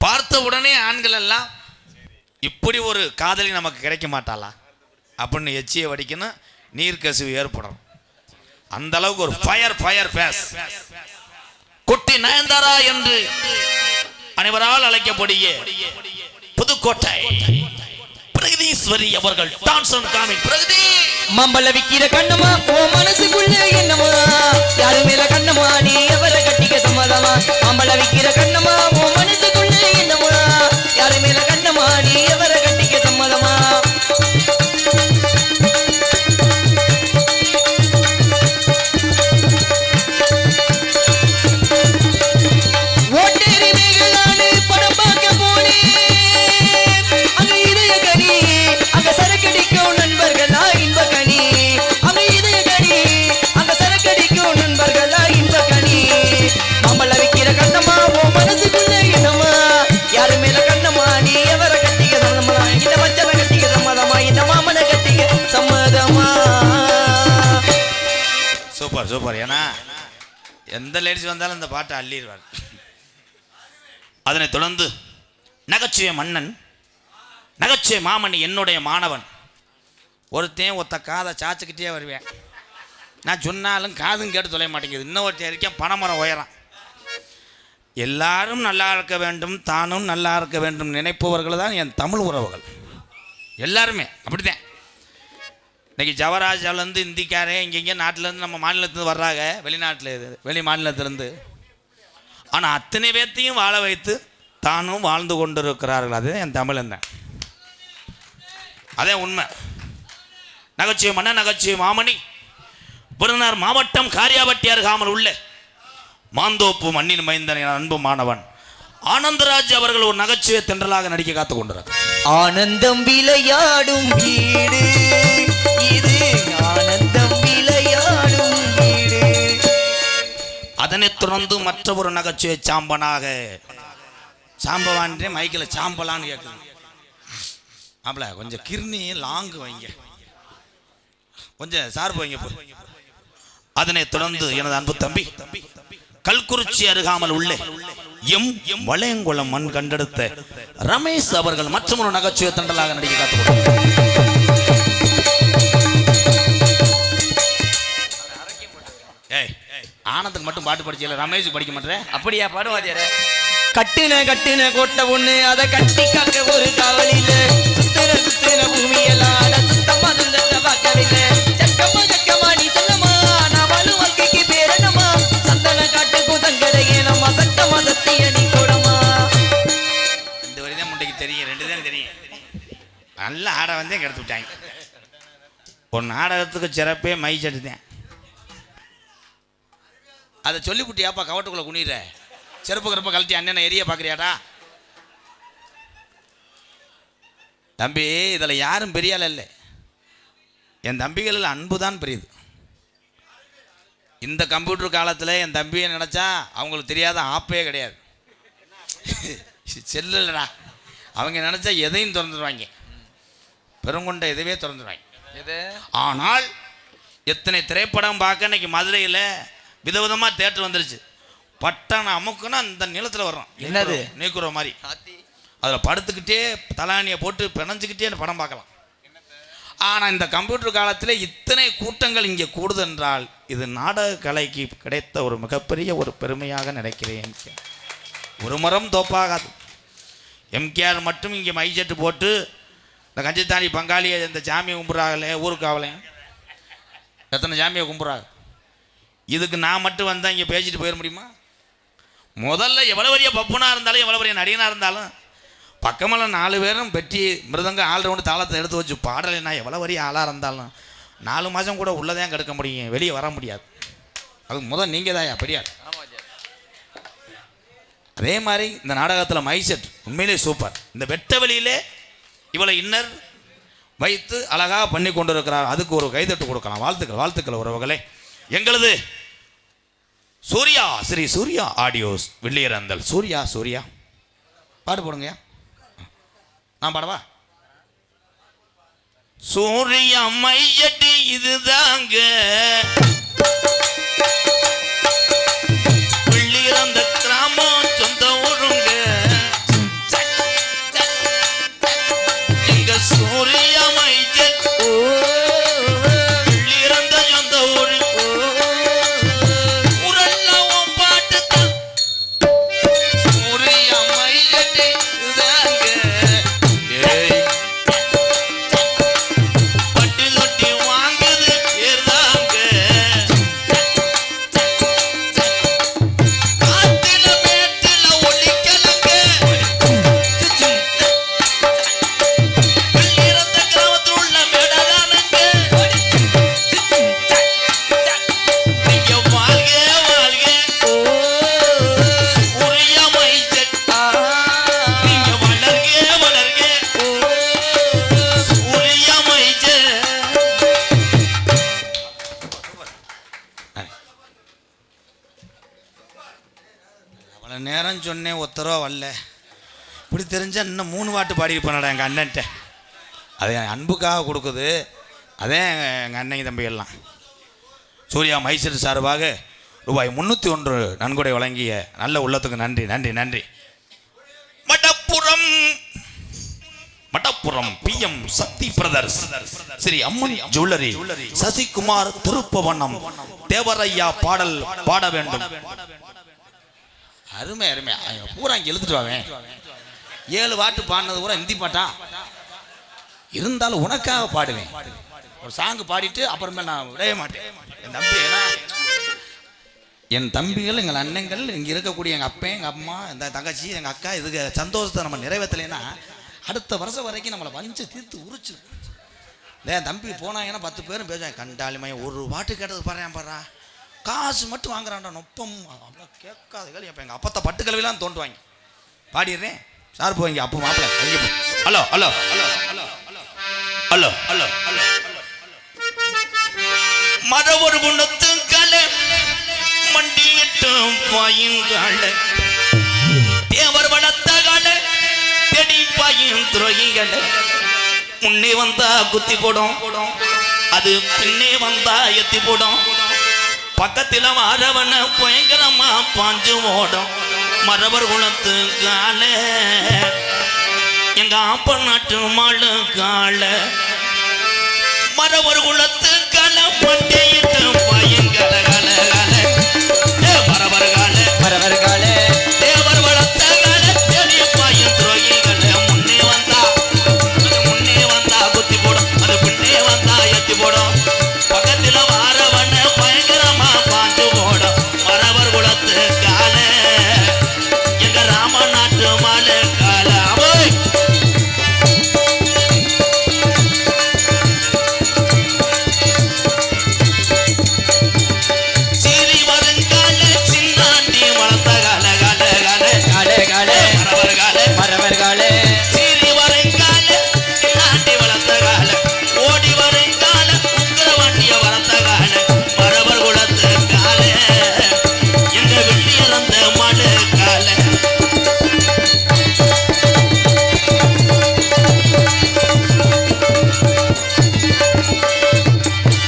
பார்த்த உடனே ஆண்கள் எல்லாம் இப்படி ஒரு காதலி நமக்கு கிடைக்க மாட்டாளா அப்படின்னு எச்சியை வடிக்கணும். நீர்க்கசிவு ஏற்படும். அந்த அளவுக்கு ஒரு ஃபயர் பேஸ் குட்டி நயன்தாரா என்று அனைவரால் அழைக்கப்படிய புதுக்கோட்டை பிரகதீஸ்வரி அவர்கள் டான்ஸ் அண்ட் காமிக். பிரகதி மம்பள விக்கிற கண்ணமா ஓ மனசுக்குள்ள என்னமா யாரு மேல கண்ணமா நீ எவரை கட்டிக்க சம்மதமா. மம்பள விக்கிற கண்ணமா ஓ மனசுக்குள்ள என்னமா யாரு மேல கண்ணமா நீ எவரை கட்டிக்க சம்மதமா. ஓட்டேரி மேகலானு படம் பார்க்க போனேன். அங்க இதய கனி அங்க சரக்கடிக்கும் நண்பர்களா இன்ப கனி. அங்க இதய கனி அங்க சரக்கடிக்கும் நண்பர்களா இன்ப கனி. மாம்பழ விக்கிற கண்ணமா ஓ மனசுக்குள்ள என்னமா யாரு மேல கண்ணமா நீ எவரை கட்டிக்க சம்மதமா. இந்த மச்சனை கட்டிக்க சம்மதமா. இந்த மாமனை கட்டிக்க சம்மதமா. Super super. ஏன்னா எந்த லேடிஸ் வந்தாலும் இந்த பாட்டை அள்ளிடுவார். அதனைத் தொடர்ந்து நகைச்சுவை மன்னன் நகைச்சுவை மாமணி என்னுடைய மாணவன். ஒருத்தையும் ஒத்த காதை சாச்சுக்கிட்டே வருவேன். நான் சொன்னாலும் காதும் கேட்டு தொலைய மாட்டேங்குது. இன்னொருத்தன் இருக்கேன் பனைமரம் உயரம். எல்லாரும் நல்லா இருக்க வேண்டும், தானும் நல்லா இருக்க வேண்டும் நினைப்பவர்கள் தான் என் தமிழ் உறவுகள். எல்லாருமே அப்படித்தான். இன்னைக்கு ஜவராஜாலேருந்து இந்திக்காரே இங்கே நாட்டிலேருந்து நம்ம மாநிலத்துலேருந்து வர்றாங்க, வெளி மாநிலத்திலேருந்து. ஆனால் அத்தனை பேர்த்தையும் வாழ வைத்து தானும் வாழ்ந்து கொண்டு இருக்கிறார்கள். அது என் தமிழன் தான். அதே உண்மை. நகைச்சுவை மன்ன நகைச்சுவை மாமணி விருதுநகர் மாவட்டம் காரியாபட்டி அருகாமல் உள்ள மாந்தோப்பு மண்ணின் மைந்தன் என் அன்பு மாணவன் ஆனந்தராஜ் அவர்கள் ஒரு நகைச்சுவை தென்றலாக நடிக்க காத்துக் கொண்டிருக்கிறார். ஆனந்தம் விளையாடும் வீடு இது, ஆனந்தம் விளையாடும் வீடு. அதனைத் தொடர்ந்து மற்ற ஒரு நகைச்சுவை சாம்பனாக சாம்பவான்றே மைக்கில் சாம்பலான்னு கேட்குது. அப்பல கொஞ்சம் கிர்னி லாங்கு வைங்க, கொஞ்சம் சார்பு வைங்க. அதனைத் தொடர்ந்து எனது அன்பு தம்பி கல்குறிச்சி அருகாமல் உள்ள எம் வளையங்குளம் மண் கண்டெடுத்த ரமேஷ் அவர்கள் மற்றும் ஒரு நகைச்சுவை தண்டலாக நடிக்க காத்துக்கொண்டார். ஆனந்துக்கு மட்டும் பாட்டு படிச்சல, ரமேஷ் படிக்க மாட்டேன். அப்படியா பாடுவாதியார? கட்டுன கோட்டை ஒண்ணு, அதை கட்டி காக்க ஒரு காவலில, சுத்துன பூமியெல்லாம் சுத்தமா சுந்தர பார்க்கவில்லை. ஜக்கமா நீ சொல்லமா, நான் வாழும் வாழ்க்கைக்கு பேரணமா, சந்தன காட்டுக்கும் சங்கரையே நம்ம சட்டமா சத்திய நீ கூடமா. இந்த வரிதான் முண்டைக்கு தெரியும், ரெண்டு தான் தெரியும். நல்ல ஆட வந்தே கெடுத்து விட்டாங்க. ஒரு நாடகத்துக்கு சிறப்பே மை சட்டுத்தேன். அதை சொல்லிவிட்டியாப்பா கவட்டுக்குள்ளே குனிற செருப்பு கருப்பை கழட்டி அண்ணனை எரிய பார்க்குறியாடா? தம்பி இதில் யாரும் பெரிய ஆள் இல்லை, என் தம்பிகளில் அன்பு தான் பெரியது. இந்த கம்ப்யூட்டர் காலத்தில் என் தம்பியை நினச்சா அவங்களுக்கு தெரியாத ஆப்பே கிடையாது. செல்லுலடா, அவங்க நினச்சா எதையும் திறந்துடுவாங்க, பெருங்கொண்ட எதுவே திறந்துடுவாங்க. ஆனால் எத்தனை திரைப்படம் பார்க்க இன்னைக்கு மதுரையில் விதவிதமாக தேட்டர் வந்துருச்சு. பட்டான அமுக்குன்னா அந்த நிலத்தில் வர்றோம். என்னது நீக்குற மாதிரி அதில் படுத்துக்கிட்டே தலானியை போட்டு பிணைஞ்சிக்கிட்டே படம் பார்க்கலாம். ஆனால் இந்த கம்ப்யூட்டர் காலத்தில் இத்தனை கூட்டங்கள் இங்கே கூடுது என்றால் இது நாடக கலைக்கு கிடைத்த ஒரு மிகப்பெரிய ஒரு பெருமையாக நினைக்கிறேன். ஒரு மரம் தோப்பாகாது. எம்கேஆர் மட்டும் இங்கே மைசெட்டு போட்டு இந்த கஞ்சித்தாணி பங்காளியை இந்த ஜாமியை கும்பிட்றாங்களே, ஊருக்கு ஆகலை எத்தனை ஜாமியை கும்பிட்றாங்க. இதுக்கு நான் மட்டும் வந்தால் இங்கே பேசிட்டு போயிட முடியுமா? முதல்ல எவ்வளோ பெரிய பப்புனாக இருந்தாலும் எவ்வளோ பெரிய நடிகனாக இருந்தாலும் பக்கமெல்லாம் 4 பேரும் பெட்டி மிருதங்க ஆல்ரவுண்டு தாளத்தை எடுத்து வச்சு பாடலைன்னா எவ்வளோ பெரிய ஆளாக இருந்தாலும் 4 மாதம் கூட உள்ளதான் கெடுக்க முடியும், வெளியே வர முடியாது. அதுக்கு முதல் நீங்கள் தான் பெரியார். அதே மாதிரி இந்த நாடகத்தில் மைசெட் உண்மையிலே சூப்பர். இந்த வெட்ட வெளியிலே இவ்வளோ இன்னர் வைத்து அழகாக பண்ணி கொண்டு இருக்கிறார். அதுக்கு ஒரு கைதட்டு கொடுக்கலாம். வாழ்த்துக்கள் உறவுகளே. எங்களது சூர்யா, ஸ்ரீ சூர்யா ஆடியோஸ் வெள்ளியரந்தல். சூர்யா பாடு போடுங்க. நான் பாடவா? சூர்யா மையட்டி இதுதாங்க வெள்ளியரந்த கிராமம் சொந்த ஊருங்க. எங்க சூர்யா மையட் வெள்ளியரந்த சொந்த ஊரு. நேரம் சொன்னேன், ஒத்தரவா வரல. இப்படி தெரிஞ்சால் இன்னும் 3 பாட்டு பாடியிருப்பேனடா எங்கள் அண்ணன்ட்ட. அதை என் அன்புக்காக கொடுக்குது. அதே எங்கள் அண்ணன் தம்பிகள்லாம். சூர்யா மைசூர் சார்பாக ரூபாய் 301 நன்கொடை வழங்கிய நல்ல உள்ளத்துக்கு நன்றி. மடப்புறம் PM சக்தி பிரதர்ஸ், ஸ்ரீ அம்மன் ஜுவல்லரி, சசிகுமார் திருப்பவண்ணம், தேவரையா பாடல் பாட வேண்டும். அருமை பூரா இங்கே எழுத்துட்டு வாவேன். 7 பாட்டு பாடினது பூரா ஹிந்தி பாட்டா இருந்தாலும் உனக்காக பாடுவேன். ஒரு சாங்கு பாடிட்டு அப்புறமே நான் விடவே மாட்டேன். என் தம்பிகள், எங்கள் அண்ணங்கள், இங்கே இருக்கக்கூடிய எங்கள் அப்பன், எங்கள் அம்மா, இந்த தங்கச்சி, எங்கள் அக்கா, இதுக்கு சந்தோஷத்தை நம்ம நிறைவேற்றலைன்னா அடுத்த வருஷம் வரைக்கும் நம்மளை வஞ்சு தீர்த்து உரிச்சு. என் தம்பி போனாங்கன்னா 10 பேரும் பேசுவாங்க, கண்டாலுமே ஒரு பாட்டு கேட்டது பாடுறா, காசு மட்டும் வாங்குறான்டா நொப்பம் கேட்காதுகள். இப்போ எங்கள் அப்பத்த பட்டு கல்விலாம் தோண்டுவாங்க. பாடிடுறேன் சார் போவீங்க அப்போ மாப்பிள்ள அங்கே போ. Hello hello hello hello hello hello hello மரவர் குணத்து கலை மண்டியிட்டு பாயுங்கால தேவர் வளர்த்த கால தெடி பாயும் துறைகள முன்னே வந்தா குத்தி போடும் அது பின்னே வந்தா எத்தி போடும் பக்கத்தில் வாரவன பயங்கரமா பாஞ்சு ஓடும் மரவர் குணத்து கால எங்க ஆப்ப நாட்டு மாளு கால மரவர் குணத்து கால மண்டியிட்டு பாயுங்கால கால கால மரவர் கால மரவர் கால தேவர் வளர்த்த கால தெடி பாயும் துறைகள முன்னே வந்தா குத்தி போடும் அது பின்னே வந்தா எத்தி போடும் பக்கத்தில் வாரவன பயங்கரமா பாஞ்சு போடும் மரவர் குலத்து கால எங்க ராம நாட்டு மாலை கால சீரி வருங்கால சின்னாண்டி வளர்த்த கால கால கால கால கால மரவர் கால மரவர் கால சீரி வருங்கால சின்னாண்டி வளர்த்த கால ஓடி வருங்கால உக்கிரவாண்டிய வளர்த்த கால மரவர் குலத்து கால எங்க வெள்ளி இறந்த மாடு கால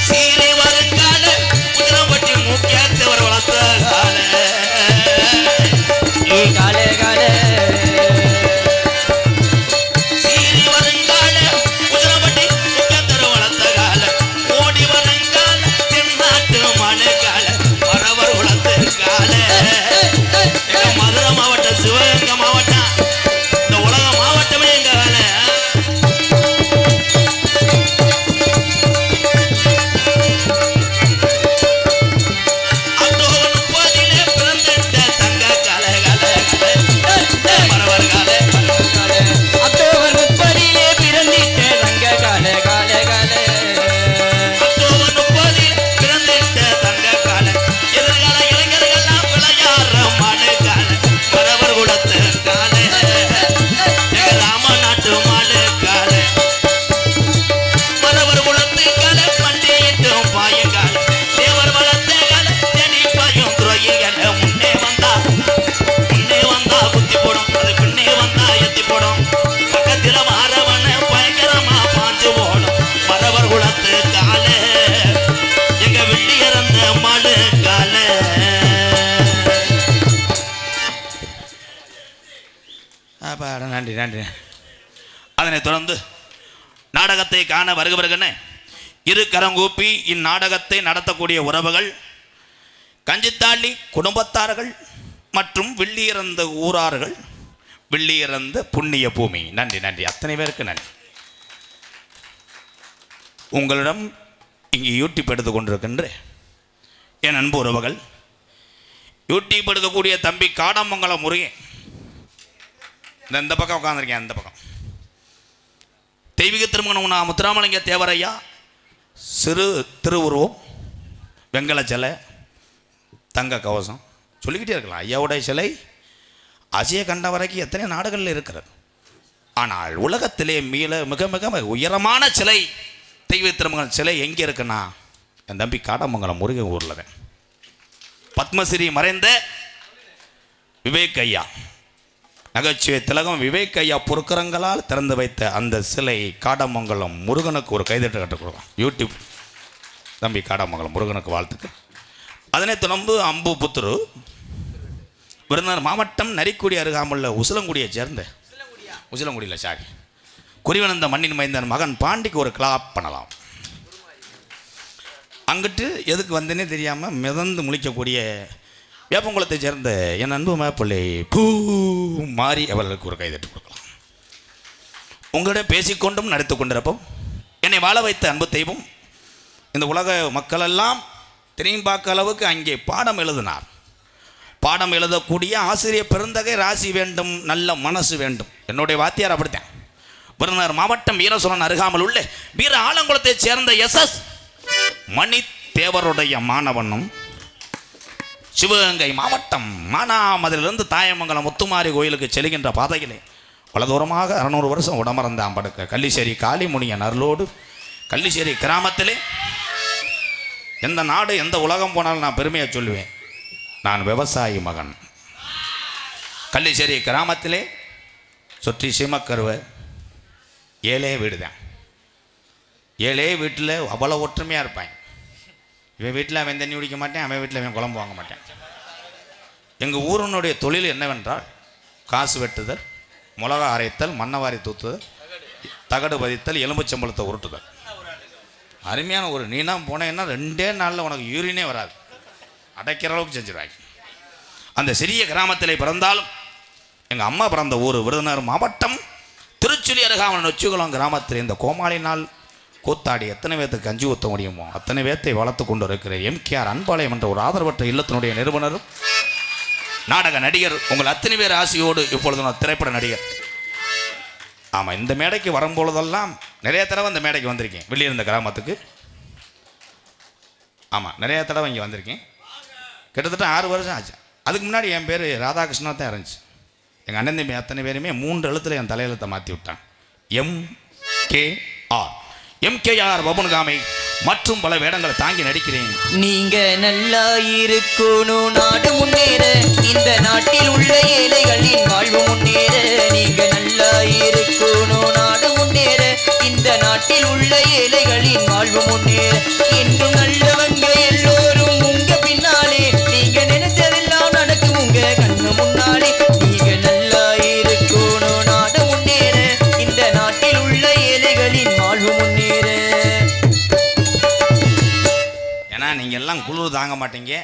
சீரி வருங்கால குதிரம்பட்டி மூக்கியாத்தவர் வளர்த்த கால கால கால சீரி வருங்கால குதிரம்பட்டி மூக்கியாத்தவர் வளர்த்த கால ஓடி வருங்கால தென்னாட்டு மாடு கால மரவர் குலத்து கால எங்க மதுரை மாவட்டம் சிவகங்கை மாவட்டம் இந்த உலக மாவட்டமே எங்க வேலை அக்டோபர் 30 பிறந்திட்ட தங்க கால கால கால மரவர் கால அக்டோபர் 30 பிறந்திட்ட தங்க கால கால கால அக்டோபர் 30 பிறந்திட்ட தங்க கால எதிர்கால இளைஞர்கள்லாம் விளையாடுற மாடு கால மரவர் குலத்து கால எங்க ராம நாட்டு மாடு கால மரவர் குலத்து கால மண்டியிட்டு பாயும் கால தேவர் வளர்த்த கால தேடி பாயும் துறைகள முன்னே வந்தா குத்தி போடும் அது பின்னே வந்தா எத்தி போடும் பக்கத்தில் வாரவன பயங்கரமா பாஞ்சு போடும் மரவர் குலத்து கால எங்க வெள்ளி இறந்த மாடு கால நன்றி நன்றி அதனைத் தொடர்ந்து நாடகத்தை காண வருகிறன இரு கரங்கூப்பி இந்நாடகத்தை நடத்தக்கூடிய உறவுகள் கஞ்சித்தாளி குடும்பத்தார்கள் மற்றும் வெள்ளியிறந்த ஊரார்கள் வெள்ளியிறந்த புண்ணிய பூமி நன்றி நன்றி அத்தனை பேருக்கு நன்றி உங்களிடம் இங்கே யூடியூப் எடுத்து கொண்டிருக்கின்ற என் அன்பு உறவுகள் யூடியூப் எடுக்கக்கூடிய தம்பி காடமங்கலம் முருகன் இந்த பக்கம் உட்காந்துருக்கேன் அந்த பக்கம் தெய்வீக திருமணம் முத்துராமலிங்க தேவரையா சிறு திருவுருவம் வெங்கல சிலை தங்க கவசம் சொல்லிக்கிட்டே இருக்கலாம் ஐயாவுடைய சிலை அசைய கண்ட வரைக்கும் எத்தனை நாடுகளில் இருக்கிறது ஆனால் உலகத்திலே மிக மிக உயரமான சிலை தெய்வ திருமணம் சிலை எங்கே இருக்குன்னா என் தம்பி காடமங்கலம் முருகன் ஊரில் தான் பத்மஸ்ரீ மறைந்த விவேக் ஐயா நகைச்சுவை திலகம் விவேக் ஐயா பொற்கரங்களால் திறந்து வைத்த அந்த சிலை காடமங்கலம் முருகனுக்கு ஒரு கைதட்டு கட்டுக்கொடுக்கலாம் யூடியூப் தம்பி காடமங்கலம் முருகனுக்கு வாழ்த்துக்கள் அதனைத் தொடர்ந்து அம்பு புத்துரு விருதுநகர் மாவட்டம் நரிக்குடி அருகாமுள்ள உசிலங்குடியை சேர்ந்த உசிலங்குடியில் சாரி குறிவனந்த மண்ணின் மைந்தன் மகன் பாண்டிக்கு ஒரு கிளாப் பண்ணலாம் அங்கிட்டு எதுக்கு வந்தேனே தெரியாமல் மிதந்து முழிக்கக்கூடிய வேப்பங்குளத்தை சேர்ந்த என் அன்பு மேப்பிள்ளை பூ மாறி அவர்களுக்கு ஒரு கைதட்டு கொடுக்கலாம் உங்களிடம் பேசிக்கொண்டும் நடித்து கொண்டிருப்போம் என்னை வாழ வைத்த அன்பு தெய்வம் இந்த உலக மக்களெல்லாம் தெரியும் பார்க்க அளவுக்கு அங்கே பாடம் எழுதினார் பாடம் எழுதக்கூடிய ஆசிரியர் பெருந்தகை ராசி வேண்டும் நல்ல மனசு வேண்டும் என்னுடைய வாத்தியார் அப்படித்தான் விருதுநகர் மாவட்டம் வீரசோழன் அருகாமல் உள்ள வீர ஆலங்குளத்தைச் சேர்ந்த SS மணி தேவருடைய மாணவனும் சிவகங்கை மாவட்டம் மானாமதிலிருந்து தாயமங்கலம் முத்துமாரி கோயிலுக்கு செல்கின்ற பாதையிலே பலதூரமாக 600 வருஷம் உடமறந்தான் படுக்க கள்ளிச்சேரி காளிமுனியன் அருளோடு கள்ளிச்சேரி கிராமத்திலே எந்த நாடு எந்த உலகம் போனாலும் நான் பெருமையாக சொல்லுவேன். நான் விவசாயி மகன். கள்ளிச்சேரி கிராமத்திலே சுற்றி சீமக்கருவை 7 வீடு தான். 7 வீட்டில் அவ்வளோ ஒற்றுமையாக இருப்பாங்க. இவன் வீட்டில் அவன் தண்ணி குடிக்க மாட்டேன், அவன் வீட்டில் அவன் குழம்பு வாங்க மாட்டேன். எங்கள் ஊரினுடைய தொழில் என்னவென்றால் காசு வெட்டுதல், மிளகா அரைத்தல், மண்ணவாரி தூத்துதல், தகடு பதித்தல், எலும்புச்சம்பளத்தை உருட்டுதல். அருமையான ஒரு நீனா போனேன்னா 2 நாளில் உனக்கு யூரினே வராது, அடைக்கிற அளவுக்கு செஞ்சிருவாங்க. அந்த சிறிய கிராமத்தில் பிறந்தாலும் எங்கள் அம்மா பிறந்த ஊர் விருதுநகர் மாவட்டம் திருச்சுழி அருகாமல் நொச்சிகுளம் கிராமத்தில் இந்த கோமாளி நாள் கூத்தாடி எத்தனை பேர்த்துக்கு கஞ்சி ஊற்ற முடியுமோ அத்தனை பேர்த்தை வளர்த்து கொண்டு இருக்கிற எம்கேஆர் அன்பாளையம் என்ற ஒரு ஆதரவற்ற இல்லத்தினுடைய நிறுவனரும் நாடக நடிகர் உங்கள் அத்தனை பேர் ஆசையோடு இப்பொழுது நான் திரைப்பட நடிகர். ஆமாம், இந்த மேடைக்கு வரும்பொழுதெல்லாம் நிறைய தடவை இந்த மேடைக்கு வந்திருக்கேன். வெளியே இருந்த கிராமத்துக்கு. ஆமாம், நிறைய தடவை இங்கே வந்திருக்கேன். கிட்டத்தட்ட 6 வருஷம் ஆச்சு. அதுக்கு முன்னாடி என் பேர் ராதாகிருஷ்ணா தான் இருந்துச்சு. எங்கள் அண்ணன் தம்பி அத்தனை பேருமே 3 எழுத்தில் என் தலையெழுத்தை மாற்றி விட்டான். எம்கேஆர். எம்கேஆர் பபுன்காமை மற்றும் பல வேடங்களை தாங்கி நடிக்கிறேன். நீங்க நல்லா இருக்கணும், நாடு முன்னேற, இந்த நாட்டில் உள்ள ஏழைகளின் வாழ்வு முன்னேற. நீங்க நல்லா இருக்கணும், நாடு முன்னேற, இந்த நாட்டில் உள்ள ஏழைகளின் வாழ்வு முன்னேற. என்றும் நல்லவங்க எல்லோரும் உங்க பின்னாலே, நீங்க நினைச்சதெல்லாம் நடக்கும் உங்க கண்ணு முன்னாலே. நீங்க நல்லா இருக்கணும், நாடு முன்னேற, இந்த நாட்டில் உள்ள ஏழைகளின் வாழ்வு முன்னேற. ஏன்னா நீங்கள் எல்லாம் குளிர் தாங்க மாட்டீங்க.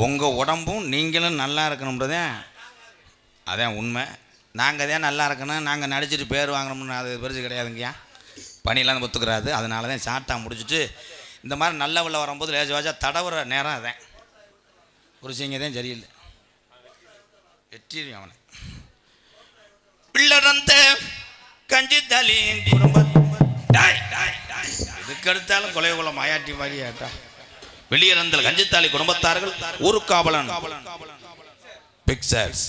உங்கள் உடம்பும் நீங்களும் நல்லா இருக்கணுன்றதே அதான் உண்மை. நாங்கள் தான் நல்லா இருக்கணும், நாங்கள் நடிச்சிட்டு பேர் வாங்கணும்னு அது பெருசு கிடையாதுங்கய்யா. பணியெல்லாம் ஒத்துக்கிறாது. அதனால தான் ஷார்ட்டாக முடிச்சுட்டு இந்த மாதிரி நல்ல உள்ள வரும்போது லேஜ் வாஜா தடவுற நேரம் அதான். புரிச்சிங்க தான் சரியில்லை, வெற்றி அவனை பிள்ளறந்த கஞ்சி தலி குடும்பம் இதுக்கு எடுத்தாலும் கொலை குளம் மாயாட்டி மாதிரி ஆட்டா. வெளியிறந்தல் கஞ்சித்தாலி குடும்பத்தார்கள் ஊருக்காவலன் பிக்சர்ஸ்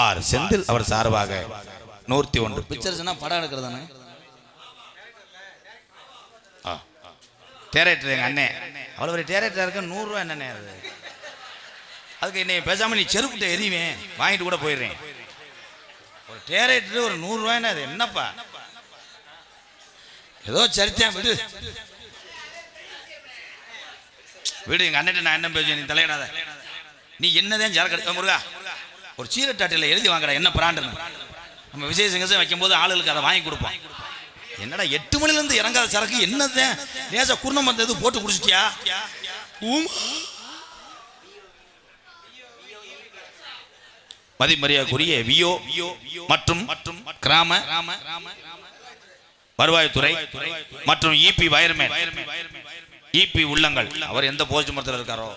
ஆர் செந்தில் அவர் சார்பாக 101 பிக்சர்ஸ்னா படம் எடுக்கிறதானே. டேரக்டர் எங்கள் அண்ணே அவ்வளோ ஒரு டேரக்டருக்கு 100 ரூபா என்னண்ணே அது. அதுக்கு என்னை பேசாமல் நீ செருப்புட்ட எரிவேன் வாங்கிட்டு கூட போயிடுறேன். ஒரு டேரக்டர் ஒரு 100 ரூபாய்னா அது என்னப்பா, ஏதோ சரித்தேன் விடு வீடு. எங்கள் அண்ணன் நான் என்ன பேசுவேன், நீ தலையிடாத. நீ என்னதான் சரக்கு எடுக்க முருகா ஒரு சீரட்டாட்டில் எழுதி வாங்கடா என்ன பிராண்டுன்னு. நம்ம விசேஷம் வைக்கும்போது ஆளுகளுக்கு அதை வாங்கி கொடுப்போம். என்னடா 8 மணிலேருந்து இறங்காத சரக்கு என்னதான் லேசா குர்ணம் வந்தது போட்டு குடிச்சிட்டியா. மதிமரியாதைக்குரிய வியோ மற்றும் கிராம வருவாய்த்துறை மற்றும் இபி வயர்மேன் இபி உள்ளங்கள் அவர் எந்த போஸ்ட் மரத்தில் இருக்காரோ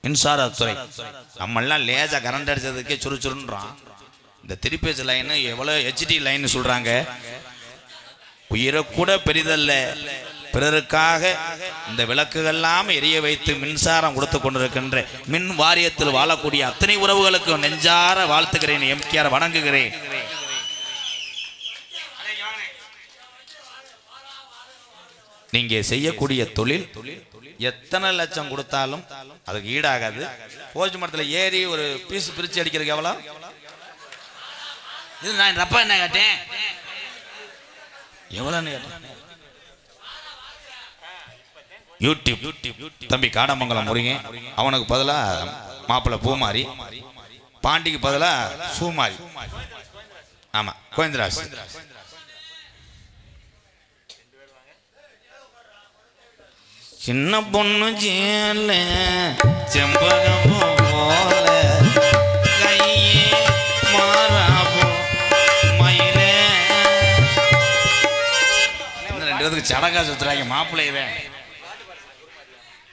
மின்சாரத்துறை நம்மெல்லாம் லேசா கரண்ட் அடிச்சதுக்கே சுறுசுறுன்றான். இந்த திருப்பேசி லைன் எவ்வளோ ஹெச்டி லைன் சொல்றாங்க. உயிரை கூட பெரிதல்ல, பிறருக்காக இந்த விளக்குகள்லாம் எரிய வைத்து மின்சாரம் கொடுத்து கொண்டிருக்கின்ற மின் வாரியத்தில் வாழக்கூடிய அத்தனை உறவுகளுக்கு நெஞ்சார வாழ்த்துகிறேன், எம்கேஆர் வணங்குகிறேன். நீங்க செய்யக்கூடிய தொழில் எத்தனை லட்சம் கொடுத்தாலும் அதுக்கு ஈடாகாது. போஸ்ட் மரத்தில் ஏறி ஒரு பீஸ் பிரிச்சு அடிக்கிறதுக்கு எவ்வளோ இது. நான் ரப்பா என்ன கேட்டேன், எவ்வளோன்னு கேட்டேன். யூடியூப் தம்பி காடமங்கலம் முருகன், அவனுக்கு பதிலாக மாப்பிள்ளை பூமாரி, பாண்டிக்கு பதிலாக சூமாரி. ஆமாம், கோவிந்தராஜ். சின்ன பொண்ணு ஜேல செம்பகம் போல கையே மாறாபோ மயிலே. 2 பேருக்கு சடங்கா சுத்துறாங்க மாப்பிள்ளையவே.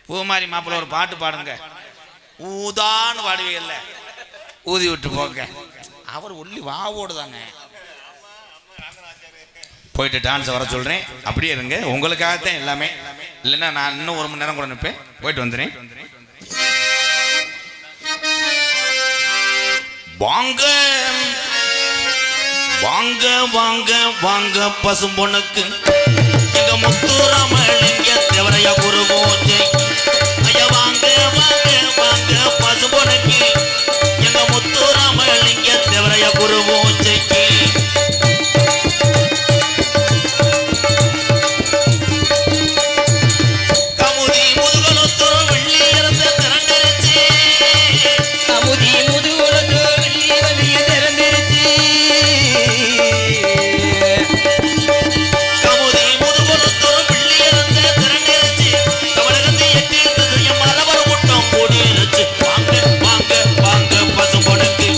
பூமாரி மாப்பிள்ளை ஒரு பாட்டு பாடுங்க, ஊதான்னு பாடுவீங்கல்ல, ஊதி விட்டு போங்க. அவர் ஒல்லி வாவோடு தானே. போயிட்டு டான்ஸை வர சொல்கிறேன், அப்படியே இருங்க, உங்களுக்காகத்தான் எல்லாமே. இல்லைன்னா நான் இன்னும் 1 மணி நேரம் கூட நிற்பேன். போயிட்டு வந்துடுறேன். வாங்க வாங்க வாங்க வாங்க பசும் பொண்ணுக்கு எங்க முத்துராமலிங்க தேவரையா குரு பூஜை. ஐயா வாங்க வாங்க வாங்க பசும் பொண்ணுக்கு எங்க முத்துராமலிங்க தேவரையா குரு பூஜைக்கு. கமுதி முதுகலத்தோர் வெள்ளி இறந்த திரண்டிருச்சு. அமுதி முதுகுலத்தோ வெள்ளி வெளிய திறந்திருச்சு. கமுதி முதுகலத்தோர் வெள்ளி இறந்த திரண்டிருச்சு. தமிழகத்தை எட்டு செய்ய மரபர் கூட்டம் கூடியிருச்சு. வாங்க வாங்க வாங்க பசும் பொண்ணுக்கு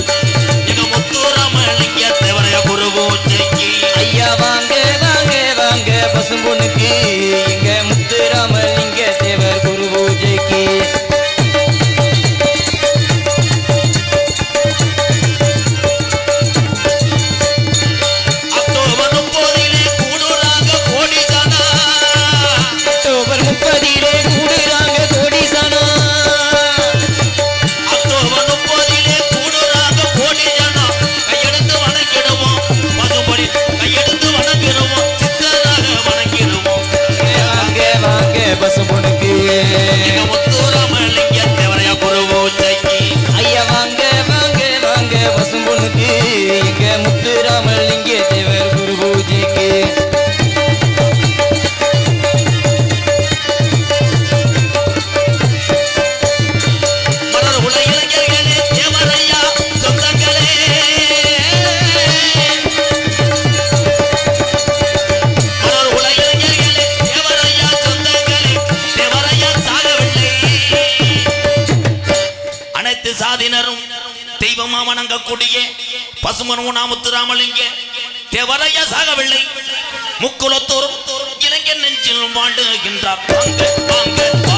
எங்க முத்துராமலிங்க தேவரையா குரு பூஜைக்கு. ஐயா வாங்க வாங்க வாங்க பசும் பொண்ணுக்கு எங்க முத்துராமலிங்க தேவர் குரு பூஜைக்கு. அக்டோபர் 30 கூடுறாங்க கோடிசனா. அக்டோபர் 30 கூடுறாங்க கோடிசனா. அக்டோபர் 30 கூடுறாங்க கோடிசனா. கையெடுத்து வணங்கிடுவோம் பசுபொடி கையெடுத்து வணங்கிடுவோம் சித்தராக வணங்கிடுவோம். வாங்க வாங்க பசும் பொண்ணுக்கு எங்க முத்துராமலிங்க தேவரையா குரு பூஜைக்கு. ஐயா வாங்க வாங்க வாங்க பசும் பொண்ணுக்கு எங்க முத்துராமலிங்க தேவர் குரு பூஜைக்கு. மலர் உல இளைஞர்களே தேவரையா சொந்தங்களே. மலர் உல இளைஞர்களே தேவரையா சொந்தங்களே. தேவரையா சாகவில்லை. அனைத்து சாதியினரும் தெய்வமா வணங்கக்கூடிய பசுமன் முத்துராமலிங்க தேவரையா சாகவில்லை. முக்குலத்தோறும் இளைஞர் நெஞ்சில் வாழ்கின்றார். வாங்க வாங்க